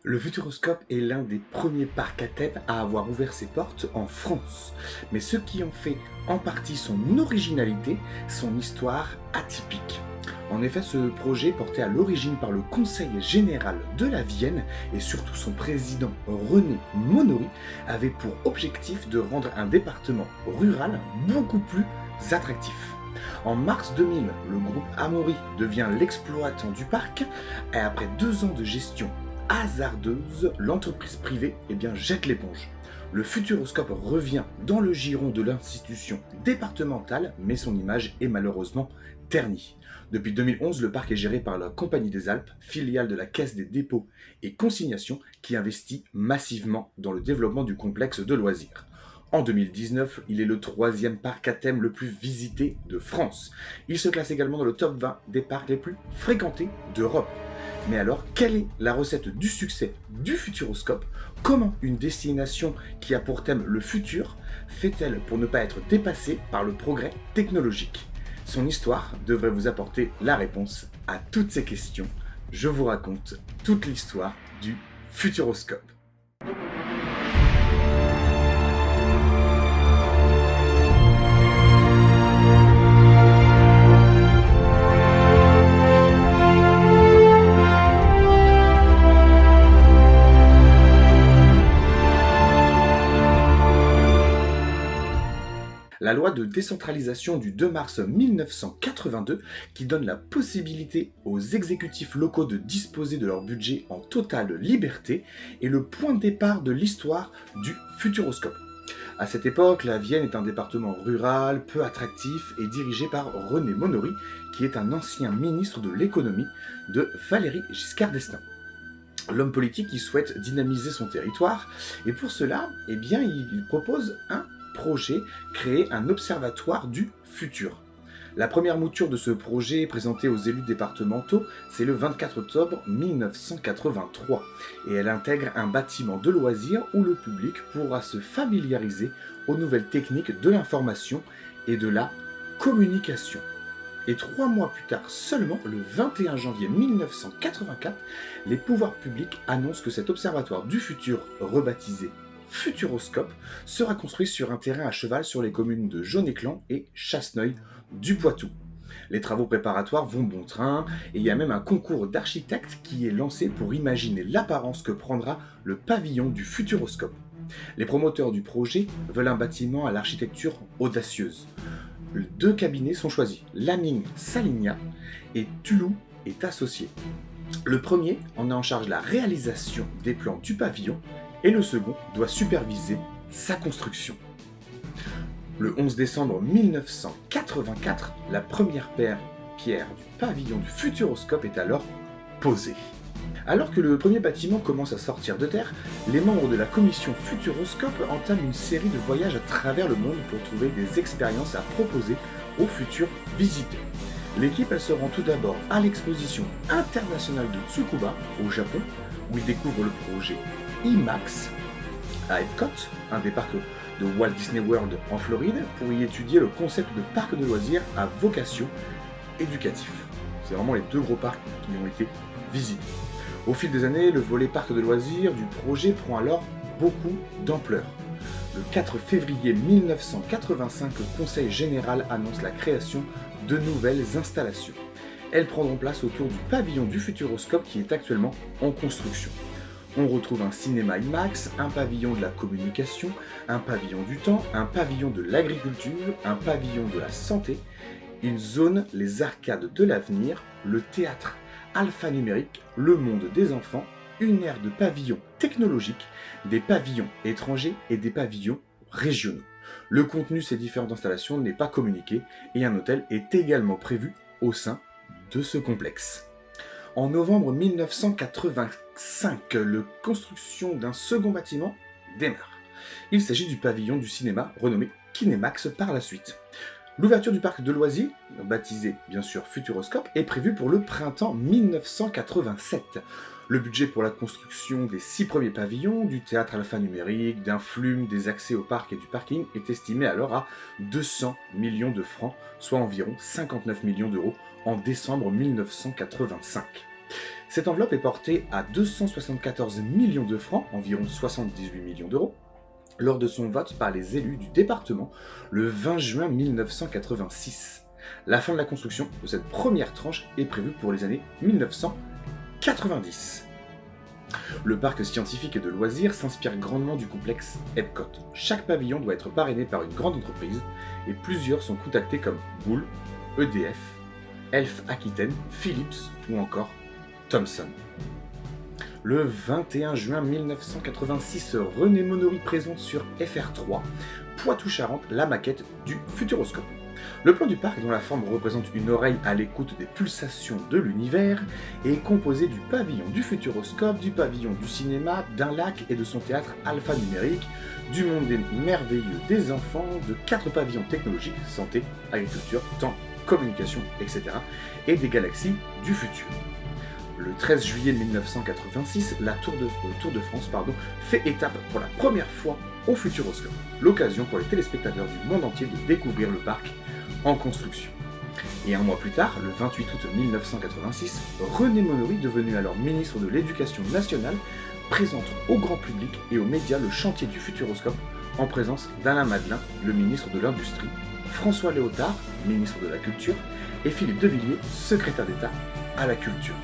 Le Futuroscope est l'un des premiers parcs à thème à avoir ouvert ses portes en France. Mais ce qui en fait en partie son originalité, son histoire atypique. En effet, ce projet, porté à l'origine par le Conseil général de la Vienne et surtout son président René Monory, avait pour objectif de rendre un département rural beaucoup plus attractif. En mars 2000, le groupe Amaury devient l'exploitant du parc et après 2 ans de gestion hasardeuse, l'entreprise privée jette l'éponge. Le Futuroscope revient dans le giron de l'institution départementale, mais son image est malheureusement ternie. Depuis 2011, le parc est géré par la Compagnie des Alpes, filiale de la Caisse des dépôts et consignations, qui investit massivement dans le développement du complexe de loisirs. En 2019, il est le 3e parc à thème le plus visité de France. Il se classe également dans le top 20 des parcs les plus fréquentés d'Europe. Mais alors, quelle est la recette du succès du Futuroscope? Comment une destination qui a pour thème le futur fait-elle pour ne pas être dépassée par le progrès technologique? Son histoire devrait vous apporter la réponse à toutes ces questions. Je vous raconte toute l'histoire du Futuroscope. La loi de décentralisation du 2 mars 1982, qui donne la possibilité aux exécutifs locaux de disposer de leur budget en totale liberté, est le point de départ de l'histoire du Futuroscope. À cette époque, la Vienne est un département rural, peu attractif et dirigé par René Monory, qui est un ancien ministre de l'économie de Valéry Giscard d'Estaing. L'homme politique qui souhaite dynamiser son territoire, et pour cela, il propose un projet, créer un observatoire du futur. La première mouture de ce projet présentée aux élus départementaux, c'est le 24 octobre 1983, et elle intègre un bâtiment de loisirs où le public pourra se familiariser aux nouvelles techniques de l'information et de la communication. Et 3 mois plus tard seulement, le 21 janvier 1984, les pouvoirs publics annoncent que cet observatoire du futur, rebaptisé Futuroscope, sera construit sur un terrain à cheval sur les communes de Jaune-Éclan et Chasseneuil du Poitou. Les travaux préparatoires vont bon train et il y a même un concours d'architectes qui est lancé pour imaginer l'apparence que prendra le pavillon du Futuroscope. Les promoteurs du projet veulent un bâtiment à l'architecture audacieuse. 2 cabinets sont choisis, Laming Saligna et Tulou est associé. Le premier en a en charge la réalisation des plans du pavillon et le second doit superviser sa construction. Le 11 décembre 1984, la première pierre du pavillon du Futuroscope est alors posée. Alors que le premier bâtiment commence à sortir de terre, les membres de la commission Futuroscope entament une série de voyages à travers le monde pour trouver des expériences à proposer aux futurs visiteurs. L'équipe se rend tout d'abord à l'exposition internationale de Tsukuba au Japon, où ils découvrent le projet IMAX à Epcot, un des parcs de Walt Disney World en Floride, pour y étudier le concept de parc de loisirs à vocation éducative. C'est vraiment les 2 gros parcs qui ont été visités. Au fil des années, le volet parc de loisirs du projet prend alors beaucoup d'ampleur. Le 4 février 1985, le Conseil général annonce la création de nouvelles installations. Elles prendront place autour du pavillon du Futuroscope qui est actuellement en construction. On retrouve un cinéma IMAX, un pavillon de la communication, un pavillon du temps, un pavillon de l'agriculture, un pavillon de la santé, une zone, les arcades de l'avenir, le théâtre alphanumérique, le monde des enfants, une aire de pavillons technologiques, des pavillons étrangers et des pavillons régionaux. Le contenu de ces différentes installations n'est pas communiqué et un hôtel est également prévu au sein de ce complexe. En novembre 1985, la construction d'un second bâtiment démarre. Il s'agit du pavillon du cinéma renommé Kinemax par la suite. L'ouverture du parc de loisirs, baptisé bien sûr Futuroscope, est prévue pour le printemps 1987. Le budget pour la construction des 6 premiers pavillons, du théâtre alphanumérique, d'un flume, des accès au parc et du parking est estimé alors à 200 millions de francs, soit environ 59 millions d'euros en décembre 1985. Cette enveloppe est portée à 274 millions de francs, environ 78 millions d'euros, lors de son vote par les élus du département le 20 juin 1986. La fin de la construction de cette première tranche est prévue pour les années 1990. Le parc scientifique et de loisirs s'inspire grandement du complexe Epcot. Chaque pavillon doit être parrainé par une grande entreprise et plusieurs sont contactés comme Bull, EDF, Elf Aquitaine, Philips ou encore Thomson. Le 21 juin 1986, René Monory présente sur FR3, Poitou-Charentes, la maquette du Futuroscope. Le plan du parc, dont la forme représente une oreille à l'écoute des pulsations de l'univers, est composé du pavillon du Futuroscope, du pavillon du cinéma, d'un lac et de son théâtre alphanumérique, du monde merveilleux des enfants, de 4 pavillons technologiques, santé, agriculture, temps, communication, etc., et des galaxies du futur. Le 13 juillet 1986, la Tour de France fait étape pour la première fois au Futuroscope, l'occasion pour les téléspectateurs du monde entier de découvrir le parc en construction. Et un mois plus tard, le 28 août 1986, René Monory, devenu alors ministre de l'Éducation nationale, présente au grand public et aux médias le chantier du Futuroscope en présence d'Alain Madelin, le ministre de l'Industrie, François Léotard, ministre de la Culture, et Philippe de Villiers, secrétaire d'État à la Culture.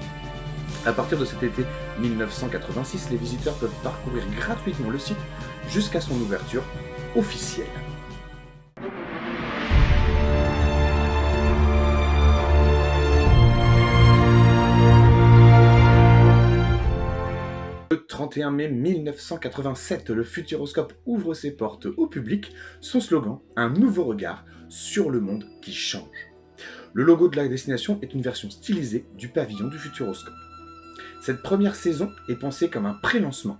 À partir de cet été 1986, les visiteurs peuvent parcourir gratuitement le site jusqu'à son ouverture officielle. Le 31 mai 1987, le Futuroscope ouvre ses portes au public, son slogan « Un nouveau regard sur le monde qui change ». Le logo de la destination est une version stylisée du pavillon du Futuroscope. Cette première saison est pensée comme un pré-lancement.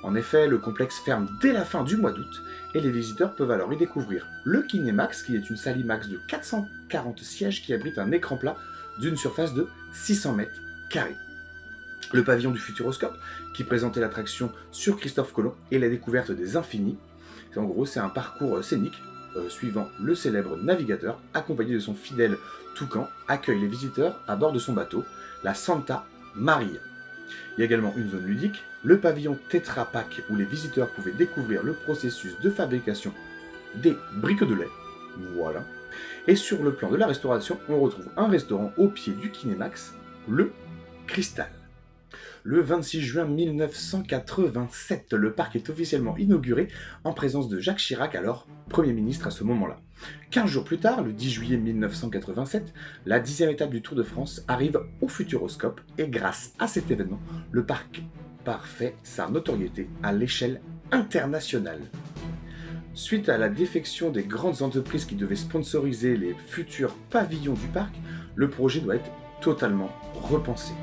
En effet, le complexe ferme dès la fin du mois d'août et les visiteurs peuvent alors y découvrir le Kinémax, qui est une salle IMAX de 440 sièges qui abrite un écran plat d'une surface de 600 mètres carrés. Le pavillon du Futuroscope, qui présentait l'attraction sur Christophe Colomb et la découverte des infinis. En gros, c'est un parcours scénique suivant le célèbre navigateur, accompagné de son fidèle toucan, accueille les visiteurs à bord de son bateau, la Santa Maria. Il y a également une zone ludique, le pavillon Tetra Pak, où les visiteurs pouvaient découvrir le processus de fabrication des briques de lait. Voilà. Et sur le plan de la restauration, on retrouve un restaurant au pied du Kinémax, le Cristal. Le 26 juin 1987, le parc est officiellement inauguré en présence de Jacques Chirac, alors Premier ministre à ce moment-là. 15 jours plus tard, le 10 juillet 1987, la 10e étape du Tour de France arrive au Futuroscope et grâce à cet événement, le parc parfait sa notoriété à l'échelle internationale. Suite à la défection des grandes entreprises qui devaient sponsoriser les futurs pavillons du parc, le projet doit être totalement repensé.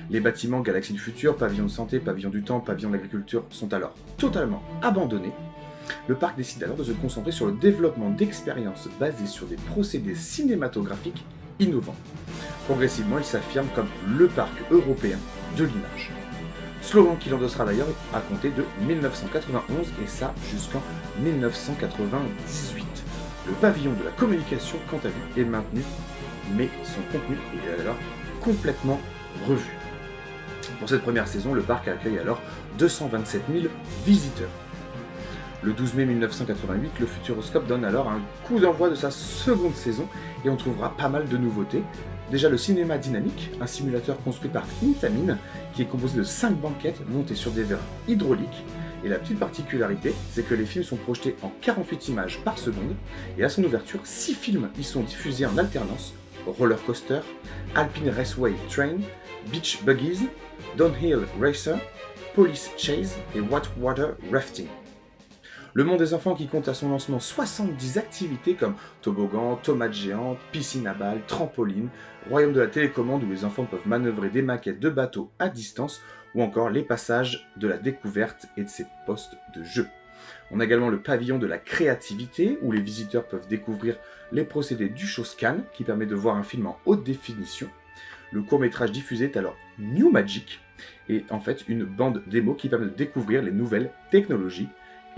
Les bâtiments Galaxie du Futur, pavillon de santé, pavillon du temps, pavillon de l'agriculture sont alors totalement abandonnés. Le parc décide alors de se concentrer sur le développement d'expériences basées sur des procédés cinématographiques innovants. Progressivement, il s'affirme comme le parc européen de l'image. Slogan qu'il endossera d'ailleurs à compter de 1991 et ça jusqu'en 1998. Le pavillon de la communication, quant à lui, est maintenu, mais son contenu est alors complètement revu. Pour cette première saison, le parc accueille alors 227 000 visiteurs. Le 12 mai 1988, le Futuroscope donne alors un coup d'envoi de sa seconde saison et on trouvera pas mal de nouveautés. Déjà le cinéma dynamique, un simulateur construit par Intamin qui est composé de 5 banquettes montées sur des verres hydrauliques. Et la petite particularité, c'est que les films sont projetés en 48 images par seconde et à son ouverture, 6 films y sont diffusés en alternance: Roller Coaster, Alpine Raceway Train, Beach Buggies, Downhill Racer, Police Chase et Whitewater Rafting. Le monde des enfants qui compte à son lancement 70 activités comme toboggan, tomates géantes, piscine à balles, trampoline, royaume de la télécommande où les enfants peuvent manœuvrer des maquettes de bateaux à distance ou encore les passages de la découverte et de ses postes de jeu. On a également le pavillon de la créativité où les visiteurs peuvent découvrir les procédés du ShowScan qui permet de voir un film en haute définition. Le court-métrage diffusé est alors New Magic et en fait une bande démo qui permet de découvrir les nouvelles technologies.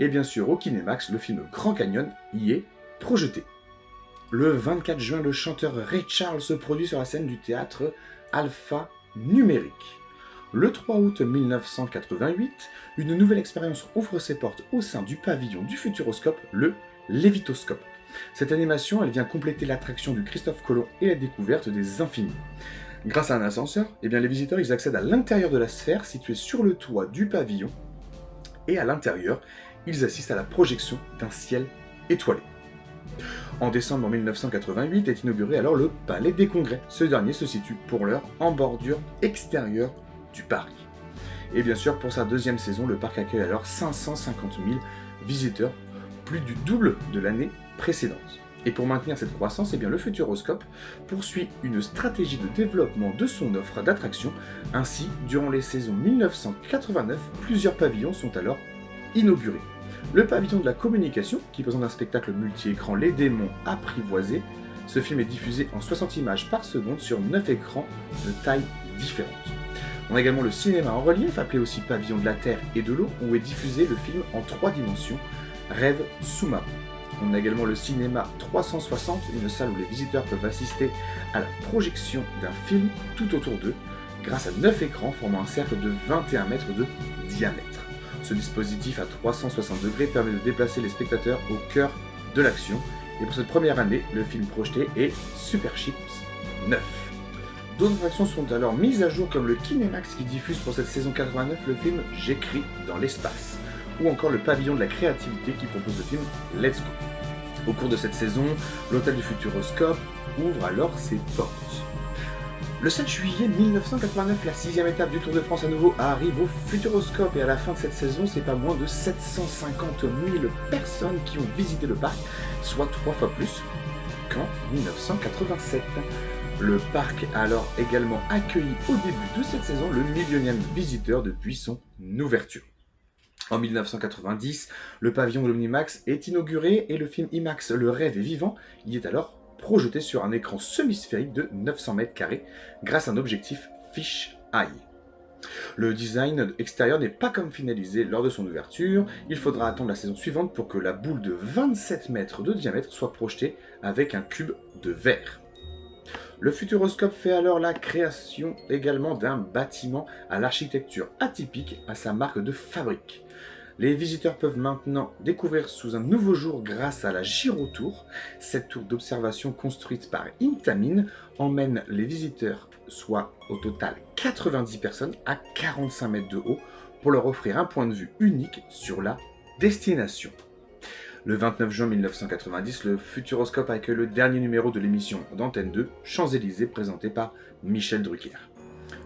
Et bien sûr, au Kinémax, le film Grand Canyon y est projeté. Le 24 juin, le chanteur Ray Charles se produit sur la scène du théâtre Alphanumérique. Le 3 août 1988, une nouvelle expérience ouvre ses portes au sein du pavillon du Futuroscope, le Lévitoscope. Cette animation, elle vient compléter l'attraction du Christophe Colomb et la découverte des infinis. Grâce à un ascenseur, les visiteurs ils accèdent à l'intérieur de la sphère située sur le toit du pavillon et à l'intérieur, ils assistent à la projection d'un ciel étoilé. En décembre 1988 est inauguré alors le Palais des Congrès. Ce dernier se situe pour l'heure en bordure extérieure du parc. Et bien sûr, pour sa deuxième saison, le parc accueille alors 550 000 visiteurs, plus du double de l'année précédente. Et pour maintenir cette croissance, le Futuroscope poursuit une stratégie de développement de son offre d'attractions. Ainsi, durant les saisons 1989, plusieurs pavillons sont alors inaugurés. Le pavillon de la communication, qui présente un spectacle multi-écran Les Démons Apprivoisés. Ce film est diffusé en 60 images par seconde sur 9 écrans de tailles différentes. On a également le cinéma en relief, appelé aussi pavillon de la Terre et de l'eau, où est diffusé le film en 3 dimensions, Rêve sous-marin. On a également le cinéma 360, une salle où les visiteurs peuvent assister à la projection d'un film tout autour d'eux, grâce à 9 écrans formant un cercle de 21 mètres de diamètre. Ce dispositif à 360 degrés permet de déplacer les spectateurs au cœur de l'action. Et pour cette première année, le film projeté est Super Chips 9. D'autres attractions sont alors mises à jour comme le Kinemax qui diffuse pour cette saison 89 le film J'écris dans l'espace, ou encore le pavillon de la créativité qui propose le film Let's Go. Au cours de cette saison, l'hôtel du Futuroscope ouvre alors ses portes. Le 7 juillet 1989, la 6e étape du Tour de France à nouveau arrive au Futuroscope et à la fin de cette saison, c'est pas moins de 750 000 personnes qui ont visité le parc, soit 3 fois plus qu'en 1987. Le parc a alors également accueilli au début de cette saison le millionième visiteur depuis son ouverture. En 1990, le pavillon de l'Omnimax est inauguré et le film IMAX Le Rêve est vivant y est alors projeté sur un écran semi-sphérique de 900 m² grâce à un objectif fish eye. Le design extérieur n'est pas comme finalisé lors de son ouverture, il faudra attendre la saison suivante pour que la boule de 27 mètres de diamètre soit projetée avec un cube de verre. Le Futuroscope fait alors la création également d'un bâtiment à l'architecture atypique à sa marque de fabrique. Les visiteurs peuvent maintenant découvrir sous un nouveau jour grâce à la Gyrotour. Cette tour d'observation construite par Intamin emmène les visiteurs, soit au total 90 personnes, à 45 mètres de haut pour leur offrir un point de vue unique sur la destination. Le 29 juin 1990, le Futuroscope accueille le dernier numéro de l'émission d'Antenne 2, Champs-Élysées, présenté par Michel Drucker.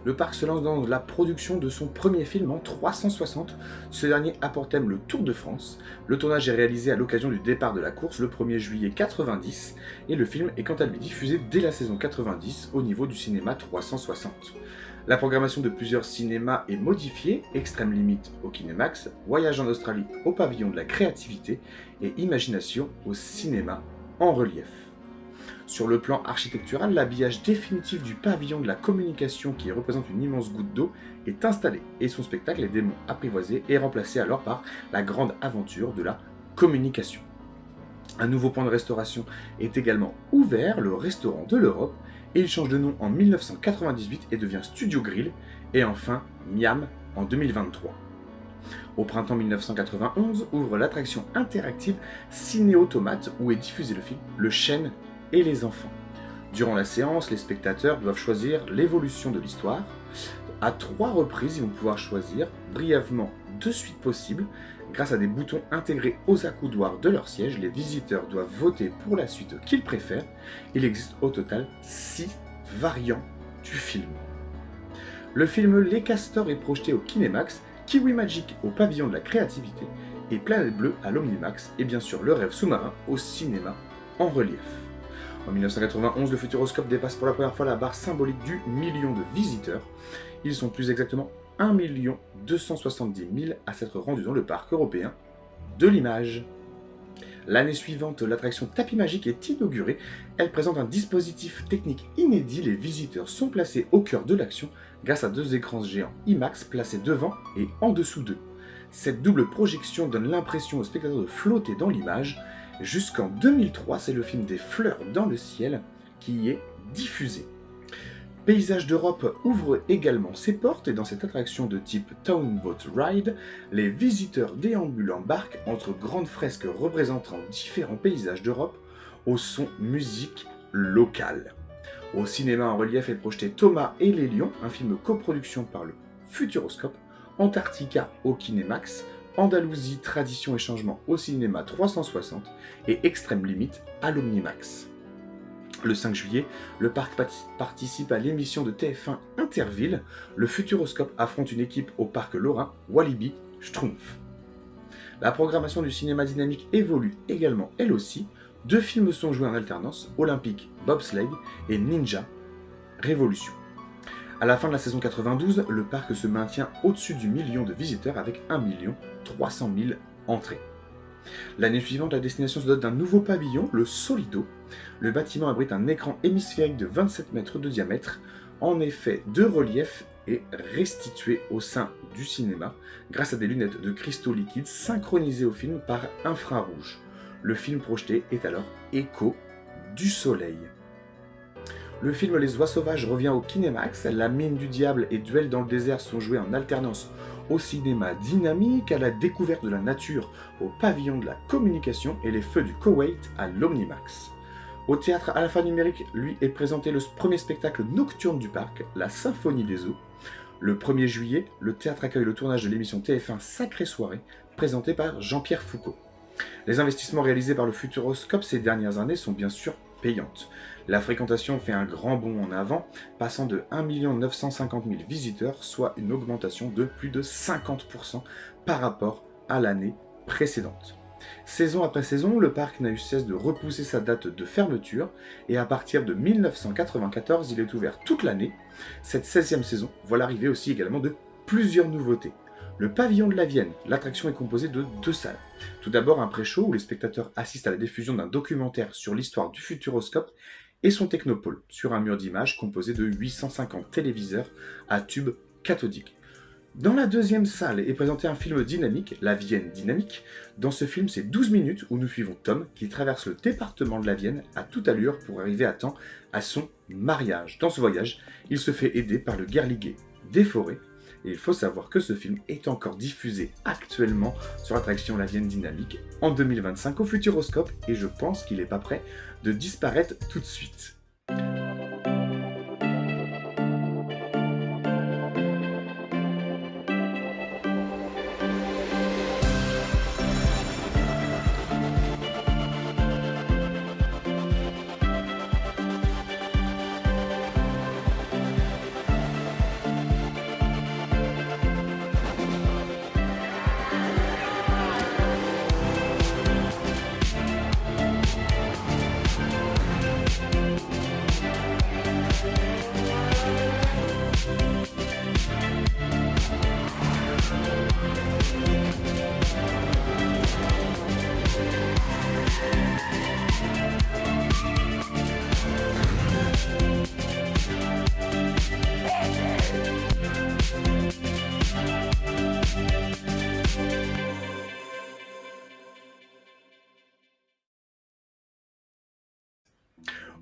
Le parc se lance dans la production de son premier film en 360. Ce dernier a pour thème le Tour de France. Le tournage est réalisé à l'occasion du départ de la course le 1er juillet 90 et le film est quant à lui diffusé dès la saison 90 au niveau du cinéma 360. La programmation de plusieurs cinémas est modifiée, Extrême Limite au Kinemax, Voyage en Australie au Pavillon de la Créativité et Imagination au cinéma en relief. Sur le plan architectural, l'habillage définitif du pavillon de la communication qui représente une immense goutte d'eau est installé et son spectacle Les Démons Apprivoisés est remplacé alors par la grande aventure de la communication. Un nouveau point de restauration est également ouvert, le restaurant de l'Europe, et il change de nom en 1998 et devient Studio Grill, et enfin Miam en 2023. Au printemps 1991 ouvre l'attraction interactive Ciné-Automate où est diffusé le film Le Chêne et les enfants. Durant la séance, les spectateurs doivent choisir l'évolution de l'histoire. À 3 reprises, ils vont pouvoir choisir brièvement 2 suites possibles. Grâce à des boutons intégrés aux accoudoirs de leur siège, les visiteurs doivent voter pour la suite qu'ils préfèrent. Il existe au total 6 variants du film. Le film Les Castors est projeté au Kinemax, Kiwi Magic au Pavillon de la Créativité et Planète Bleue à l'Omnimax et bien sûr Le Rêve sous-marin au cinéma en relief. En 1991, le Futuroscope dépasse pour la première fois la barre symbolique du million de visiteurs. Ils sont plus exactement 1 270 000 à s'être rendus dans le parc européen de l'image. L'année suivante, l'attraction Tapis Magique est inaugurée. Elle présente un dispositif technique inédit. Les visiteurs sont placés au cœur de l'action grâce à 2 écrans géants IMAX placés devant et en dessous d'eux. Cette double projection donne l'impression aux spectateurs de flotter dans l'image. Jusqu'en 2003, c'est le film des fleurs dans le ciel qui y est diffusé. Paysages d'Europe ouvre également ses portes et dans cette attraction de type Town Boat Ride, les visiteurs déambulent en barque entre grandes fresques représentant différents paysages d'Europe au son musique locale. Au cinéma en relief est projeté Thomas et les Lions, un film coproduction par le Futuroscope, Antarctica au Kinemax, Andalousie, Tradition et Changement au cinéma 360 et Extrême Limite à l'Omnimax. Le 5 juillet, le parc participe à l'émission de TF1 Interville. Le Futuroscope affronte une équipe au parc lorrain, Walibi Schtroumpf. La programmation du cinéma dynamique évolue également elle aussi. 2 films sont joués en alternance, Olympique Bobsleigh et Ninja Révolution. À la fin de la saison 92, le parc se maintient au-dessus du million de visiteurs avec 1 300 000 entrées. L'année suivante, la destination se dote d'un nouveau pavillon, le Solido. Le bâtiment abrite un écran hémisphérique de 27 mètres de diamètre, en effet de relief et restitué au sein du cinéma grâce à des lunettes de cristaux liquides synchronisées au film par infrarouge. Le film projeté est alors Écho du Soleil. Le film Les Oies Sauvages revient au Kinemax, La Mine du Diable et Duel dans le désert sont joués en alternance au cinéma dynamique, à la découverte de la nature au pavillon de la communication et les feux du Koweït à l'Omnimax. Au théâtre alphanumérique, lui, est présenté le premier spectacle nocturne du parc, La Symphonie des eaux. Le 1er juillet, le théâtre accueille le tournage de l'émission TF1 Sacrée Soirée, présentée par Jean-Pierre Foucault. Les investissements réalisés par le Futuroscope ces dernières années sont bien sûr payantes. La fréquentation fait un grand bond en avant, passant de 1 950 000 visiteurs, soit une augmentation de plus de 50% par rapport à l'année précédente. Saison après saison, le parc n'a eu cesse de repousser sa date de fermeture, et à partir de 1994, il est ouvert toute l'année. Cette 16e saison voit l'arrivée aussi également de plusieurs nouveautés. Le pavillon de la Vienne, l'attraction est composée de 2 salles. Tout d'abord un pré-show où les spectateurs assistent à la diffusion d'un documentaire sur l'histoire du Futuroscope et son technopôle, sur un mur d'images composé de 850 téléviseurs à tubes cathodiques. Dans la 2e salle est présenté un film dynamique, La Vienne dynamique. Dans ce film, c'est 12 minutes où nous suivons Tom qui traverse le département de la Vienne à toute allure pour arriver à temps à son mariage. Dans ce voyage, il se fait aider par le guerrier des forêts. Et il faut savoir que ce film est encore diffusé actuellement sur l'attraction La Vienne Dynamique en 2025 au Futuroscope et je pense qu'il n'est pas prêt de disparaître tout de suite.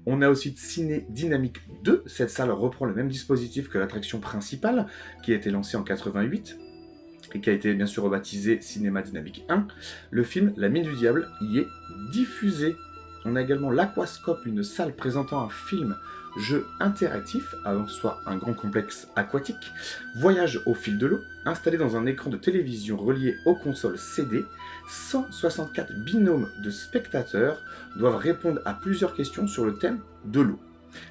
On a aussi Ciné Dynamique 2. Cette salle reprend le même dispositif que l'attraction principale, qui a été lancée en 88 et qui a été bien sûr rebaptisé Cinéma Dynamique 1. Le film La Mine du Diable y est diffusé. On a également l'Aquascope, une salle présentant un film jeu interactif, avant soit un grand complexe aquatique, voyage au fil de l'eau, installé dans un écran de télévision relié aux consoles CD. 164 binômes de spectateurs doivent répondre à plusieurs questions sur le thème de l'eau.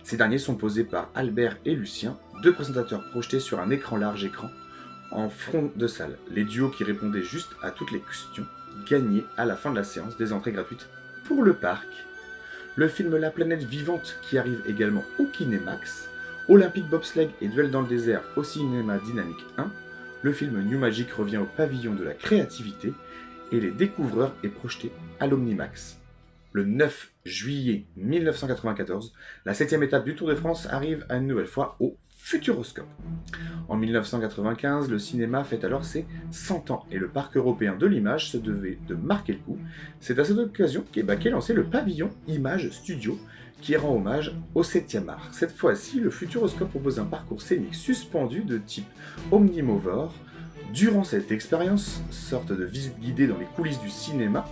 Ces derniers sont posés par Albert et Lucien, 2 présentateurs projetés sur un écran large écran en front de salle. Les duos qui répondaient juste à toutes les questions gagnaient à la fin de la séance des entrées gratuites pour le parc. Le film La Planète Vivante qui arrive également au Kinemax, Olympique Bobsleigh et Duel dans le désert au cinéma Dynamique 1, le film New Magic revient au pavillon de la créativité et Les Découvreurs est projeté à l'Omnimax. Le 9 juillet 1994, la 7e étape du Tour de France arrive une nouvelle fois au Futuroscope. En 1995, le cinéma fête alors ses 100 ans et le parc européen de l'image se devait de marquer le coup. C'est à cette occasion qu'est lancé le pavillon Image Studio qui rend hommage au 7e art. Cette fois-ci, le Futuroscope propose un parcours scénique suspendu de type omnimovore. Durant cette expérience, sorte de visite guidée dans les coulisses du cinéma,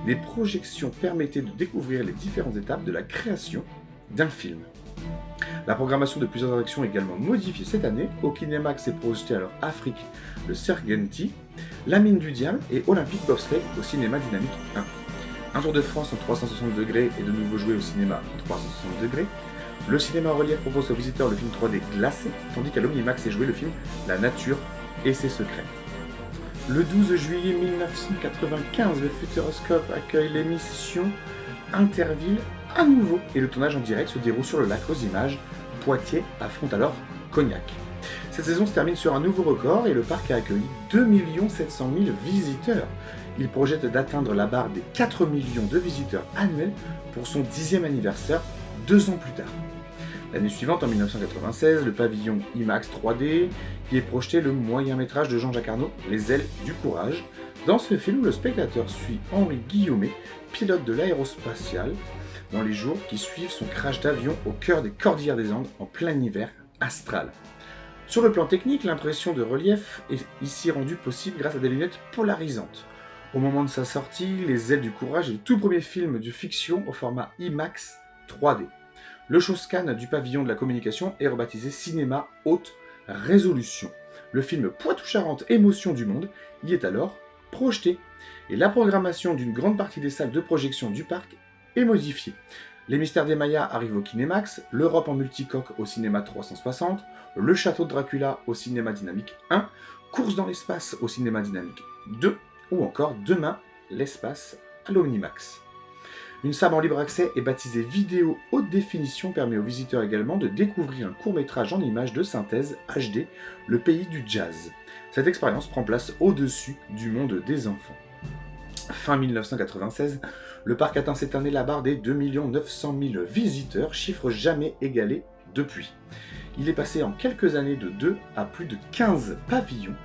des projections permettaient de découvrir les différentes étapes de la création d'un film. La programmation de plusieurs attractions est également modifiée cette année. Au Kinemax est projeté alors Afrique, le Serengeti, la Mine du Diable et Olympique Bobsleigh au cinéma Dynamique 1. Un tour de France en 360 degrés est de nouveau joué au cinéma en 360 degrés. Le cinéma en relief propose aux visiteurs le film 3D glacé, tandis qu'à l'Omnimax est joué le film La nature et ses secrets. Le 12 juillet 1995, le Futuroscope accueille l'émission Interville à nouveau et le tournage en direct se déroule sur le lac aux images. Poitiers affronte alors Cognac. Cette saison se termine sur un nouveau record et le parc a accueilli 2 700 000 visiteurs. Il projette d'atteindre la barre des 4 millions de visiteurs annuels pour son 10e anniversaire 2 ans plus tard. L'année suivante, en 1996, le pavillon IMAX 3D y est projeté le moyen-métrage de Jean-Jacques Arnaud, Les ailes du courage. Dans ce film, le spectateur suit Henri Guillaumet, pilote de l'aérospatiale, dans les jours qui suivent son crash d'avion au cœur des Cordillères des Andes en plein hiver astral. Sur le plan technique, l'impression de relief est ici rendue possible grâce à des lunettes polarisantes. Au moment de sa sortie, Les ailes du courage est le tout premier film de fiction au format IMAX 3D. Le showscan du pavillon de la communication est rebaptisé Cinéma Haute Résolution. Le film Poitou-Charentes, émotion du monde y est alors projeté. Et la programmation d'une grande partie des salles de projection du parc est modifiée. Les Mystères des Mayas arrivent au Kinemax, l'Europe en multicoque au cinéma 360, le Château de Dracula au cinéma Dynamique 1, Course dans l'espace au cinéma Dynamique 2, ou encore Demain, l'espace à l'Omnimax. Une salle en libre accès est baptisée Vidéo Haute Définition, permet aux visiteurs également de découvrir un court-métrage en images de synthèse HD, Le pays du jazz. Cette expérience prend place au-dessus du monde des enfants. Fin 1996, le parc atteint cette année la barre des 2 900 000 visiteurs, chiffre jamais égalé depuis. Il est passé en quelques années de 2 à plus de 15 pavillons,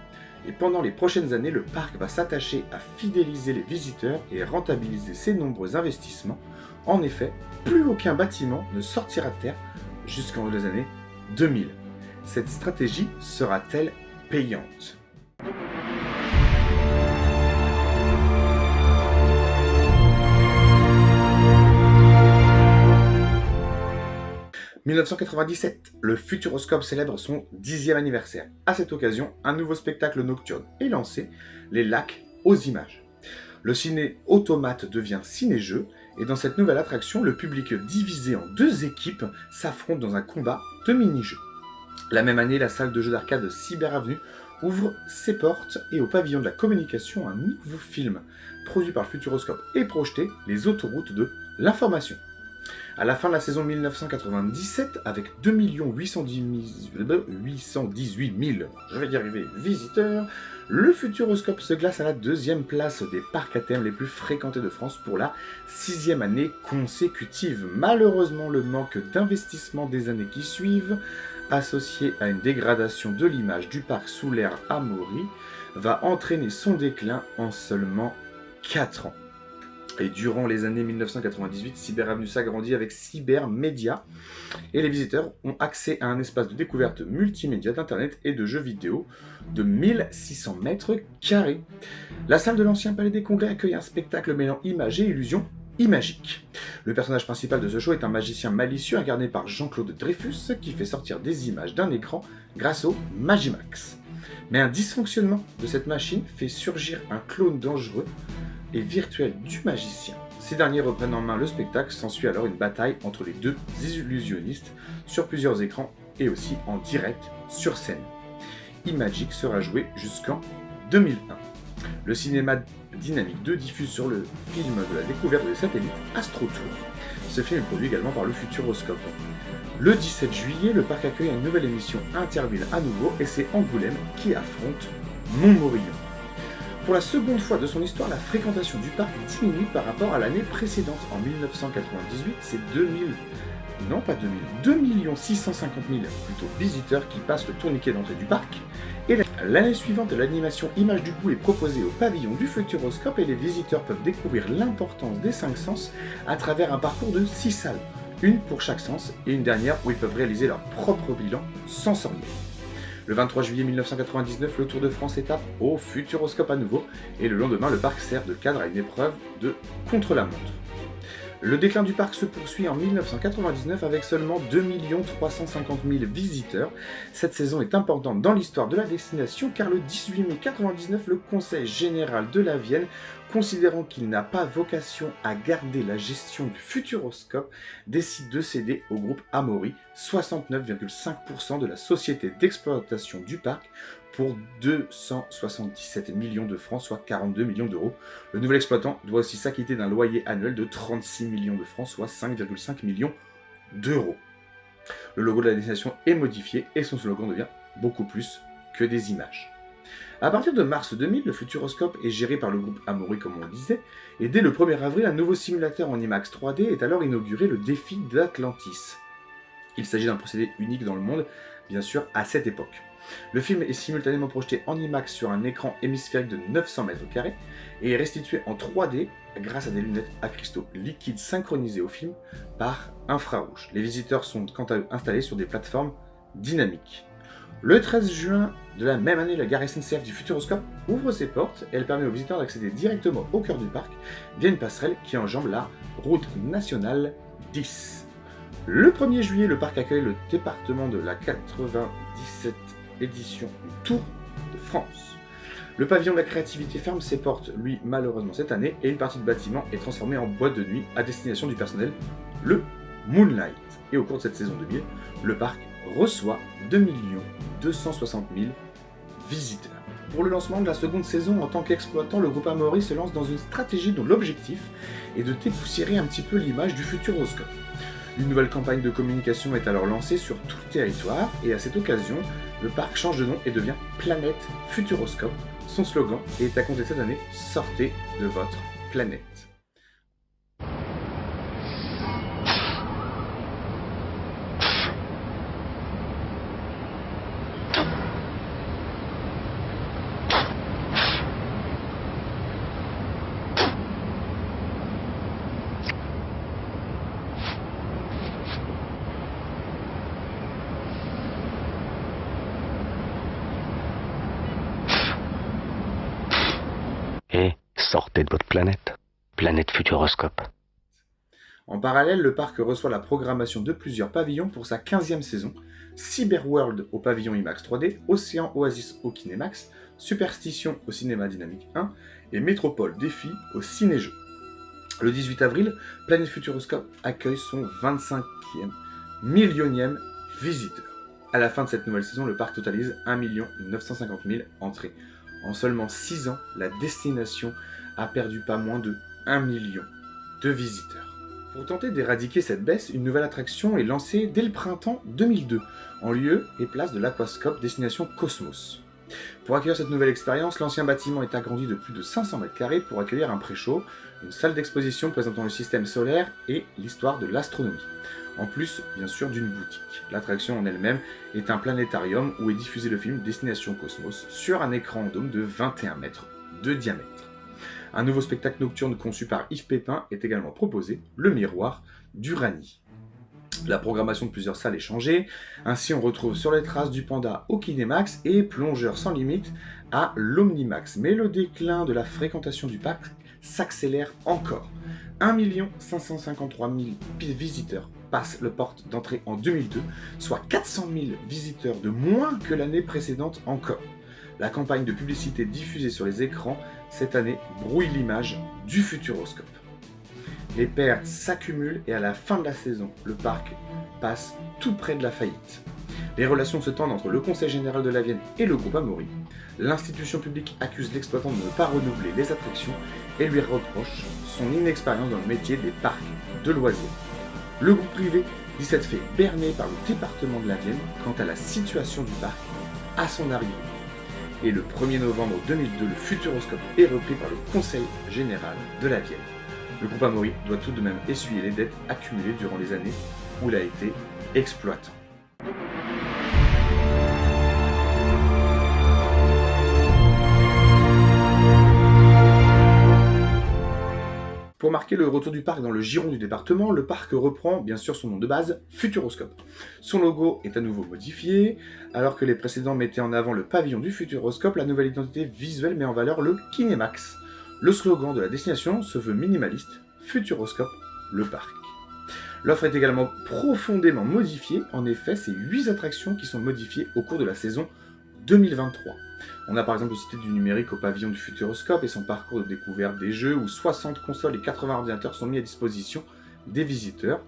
et pendant les prochaines années, le parc va s'attacher à fidéliser les visiteurs et rentabiliser ses nombreux investissements. En effet, plus aucun bâtiment ne sortira de terre jusqu'en les années 2000. Cette stratégie sera-t-elle payante ? 1997, le Futuroscope célèbre son 10e anniversaire. À cette occasion, un nouveau spectacle nocturne est lancé, Les lacs aux images. Le ciné-automate devient ciné-jeu, et dans cette nouvelle attraction, le public divisé en 2 équipes s'affronte dans un combat de mini-jeux. La même année, la salle de jeux d'arcade Cyber Avenue ouvre ses portes, et au pavillon de la communication, un nouveau film produit par le Futuroscope est projeté, Les autoroutes de l'information. À la fin de la saison 1997, avec 2 818 000 visiteurs, le Futuroscope se glace à la 2e place des parcs à thème les plus fréquentés de France pour la 6e année consécutive. Malheureusement, le manque d'investissement des années qui suivent, associé à une dégradation de l'image du parc sous l'ère Amaury, va entraîner son déclin en seulement 4 ans. Et durant les années 1998, Cyber Avenue s'agrandit avec Cybermédia et les visiteurs ont accès à un espace de découverte multimédia d'internet et de jeux vidéo de 1600 mètres carrés. La salle de l'ancien Palais des Congrès accueille un spectacle mêlant images et illusions imagiques. Le personnage principal de ce show est un magicien malicieux incarné par Jean-Claude Dreyfus qui fait sortir des images d'un écran grâce au Magimax. Mais un dysfonctionnement de cette machine fait surgir un clone dangereux et virtuel du magicien. Ces derniers reprennent en main le spectacle, s'ensuit alors une bataille entre les 2 illusionnistes sur plusieurs écrans et aussi en direct sur scène. Imagic sera joué jusqu'en 2001. Le cinéma Dynamique 2 diffuse sur le film de la découverte des satellites Astro Tour. Ce film est produit également par le Futuroscope. Le 17 juillet, le parc accueille une nouvelle émission Interville à nouveau et c'est Angoulême qui affronte Montmorillon. Pour la seconde fois de son histoire, la fréquentation du parc diminue par rapport à l'année précédente. En 1998, c'est 2 650 000 plutôt visiteurs qui passent le tourniquet d'entrée du parc. Et l'année suivante, l'animation Image du coup est proposée au pavillon du Futuroscope et les visiteurs peuvent découvrir l'importance des 5 sens à travers un parcours de 6 salles. une pour chaque sens et une dernière où ils peuvent réaliser leur propre bilan sensoriel. Le 23 juillet 1999, le Tour de France étape au Futuroscope à nouveau, et le lendemain, le parc sert de cadre à une épreuve de contre-la-montre. Le déclin du parc se poursuit en 1999 avec seulement 2 350 000 visiteurs. Cette saison est importante dans l'histoire de la destination car le 18 mai 1999, le Conseil général de la Vienne, considérant qu'il n'a pas vocation à garder la gestion du Futuroscope, décide de céder au groupe Amaury 69,5% de la société d'exploitation du parc pour 277 millions de francs, soit 42 millions d'euros. Le nouvel exploitant doit aussi s'acquitter d'un loyer annuel de 36 millions de francs, soit 5,5 millions d'euros. Le logo de la destination est modifié et son slogan devient beaucoup plus que des images. À partir de mars 2000, le Futuroscope est géré par le groupe Amaury, comme on le disait, et dès le 1er avril, un nouveau simulateur en IMAX 3D est alors inauguré, le défi d'Atlantis. Il s'agit d'un procédé unique dans le monde, bien sûr, à cette époque. Le film est simultanément projeté en IMAX sur un écran hémisphérique de 900 m² et est restitué en 3D grâce à des lunettes à cristaux liquides synchronisées au film par infrarouge. Les visiteurs sont quant à eux installés sur des plateformes dynamiques. Le 13 juin de la même année, la gare SNCF du Futuroscope ouvre ses portes et elle permet aux visiteurs d'accéder directement au cœur du parc via une passerelle qui enjambe la route nationale 10. Le 1er juillet, le parc accueille le département de la 97 édition du Tour de France. Le pavillon de la créativité ferme ses portes, lui, malheureusement cette année, et une partie du bâtiment est transformée en boîte de nuit à destination du personnel, le Moonlight. Et au cours de cette saison 2000, le parc reçoit 2 260 000 visiteurs. Pour le lancement de la seconde saison en tant qu'exploitant, le groupe Amaury se lance dans une stratégie dont l'objectif est de dépoussiérer un petit peu l'image du Futuroscope. Une nouvelle campagne de communication est alors lancée sur tout le territoire et à cette occasion, le parc change de nom et devient Planète Futuroscope. Son slogan est à compter cette année « Sortez de votre planète ». Et sortez de votre planète. Planète Futuroscope. En parallèle, le parc reçoit la programmation de plusieurs pavillons pour sa 15e saison, Cyberworld au pavillon IMAX 3D, Océan Oasis au Kinemax, Superstition au Cinéma Dynamique 1 et Métropole Défi au Ciné-Jeux. Le 18 avril, Planète Futuroscope accueille son 25e millionième visiteur. À la fin de cette nouvelle saison, le parc totalise 1 950 000 entrées. En seulement 6 ans, la destination a perdu pas moins de 1 million de visiteurs. Pour tenter d'éradiquer cette baisse, une nouvelle attraction est lancée dès le printemps 2002, en lieu et place de l'Aquascope destination Cosmos. Pour accueillir cette nouvelle expérience, l'ancien bâtiment est agrandi de plus de 500 m² pour accueillir un pré-show, une salle d'exposition présentant le système solaire et l'histoire de l'astronomie. En plus, bien sûr, d'une boutique. L'attraction en elle-même est un planétarium où est diffusé le film Destination Cosmos sur un écran en dôme de 21 mètres de diamètre. Un nouveau spectacle nocturne conçu par Yves Pépin est également proposé, Le Miroir d'Uranie. La programmation de plusieurs salles est changée, ainsi on retrouve Sur les traces du panda au Kinemax et Plongeurs sans limite à l'Omnimax. Mais le déclin de la fréquentation du parc s'accélère encore. 1 553 000 visiteurs passent le porte d'entrée en 2002, soit 400 000 visiteurs de moins que l'année précédente encore. La campagne de publicité diffusée sur les écrans cette année brouille l'image du Futuroscope. Les pertes s'accumulent et à la fin de la saison, le parc passe tout près de la faillite. Les relations se tendent entre le Conseil général de la Vienne et le groupe Amaury. L'institution publique accuse l'exploitant de ne pas renouveler les attractions et lui reproche son inexpérience dans le métier des parcs de loisirs. Le groupe privé dit s'être fait berner par le département de la Vienne quant à la situation du parc à son arrivée. Et le 1er novembre 2002, le Futuroscope est repris par le Conseil général de la Vienne. Le groupe Amaury doit tout de même essuyer les dettes accumulées durant les années où il a été exploitant. Pour marquer marquer le retour du parc dans le giron du département, le parc reprend bien sûr son nom de base, Futuroscope. Son logo est à nouveau modifié, alors que les précédents mettaient en avant le pavillon du Futuroscope, la nouvelle identité visuelle met en valeur le Kinemax. Le slogan de la destination se veut minimaliste, Futuroscope, le parc. L'offre est également profondément modifiée, en effet, c'est 8 attractions qui sont modifiées au cours de la saison 2023. On a par exemple cité du numérique au pavillon du Futuroscope et son parcours de découverte des jeux où 60 consoles et 80 ordinateurs sont mis à disposition des visiteurs.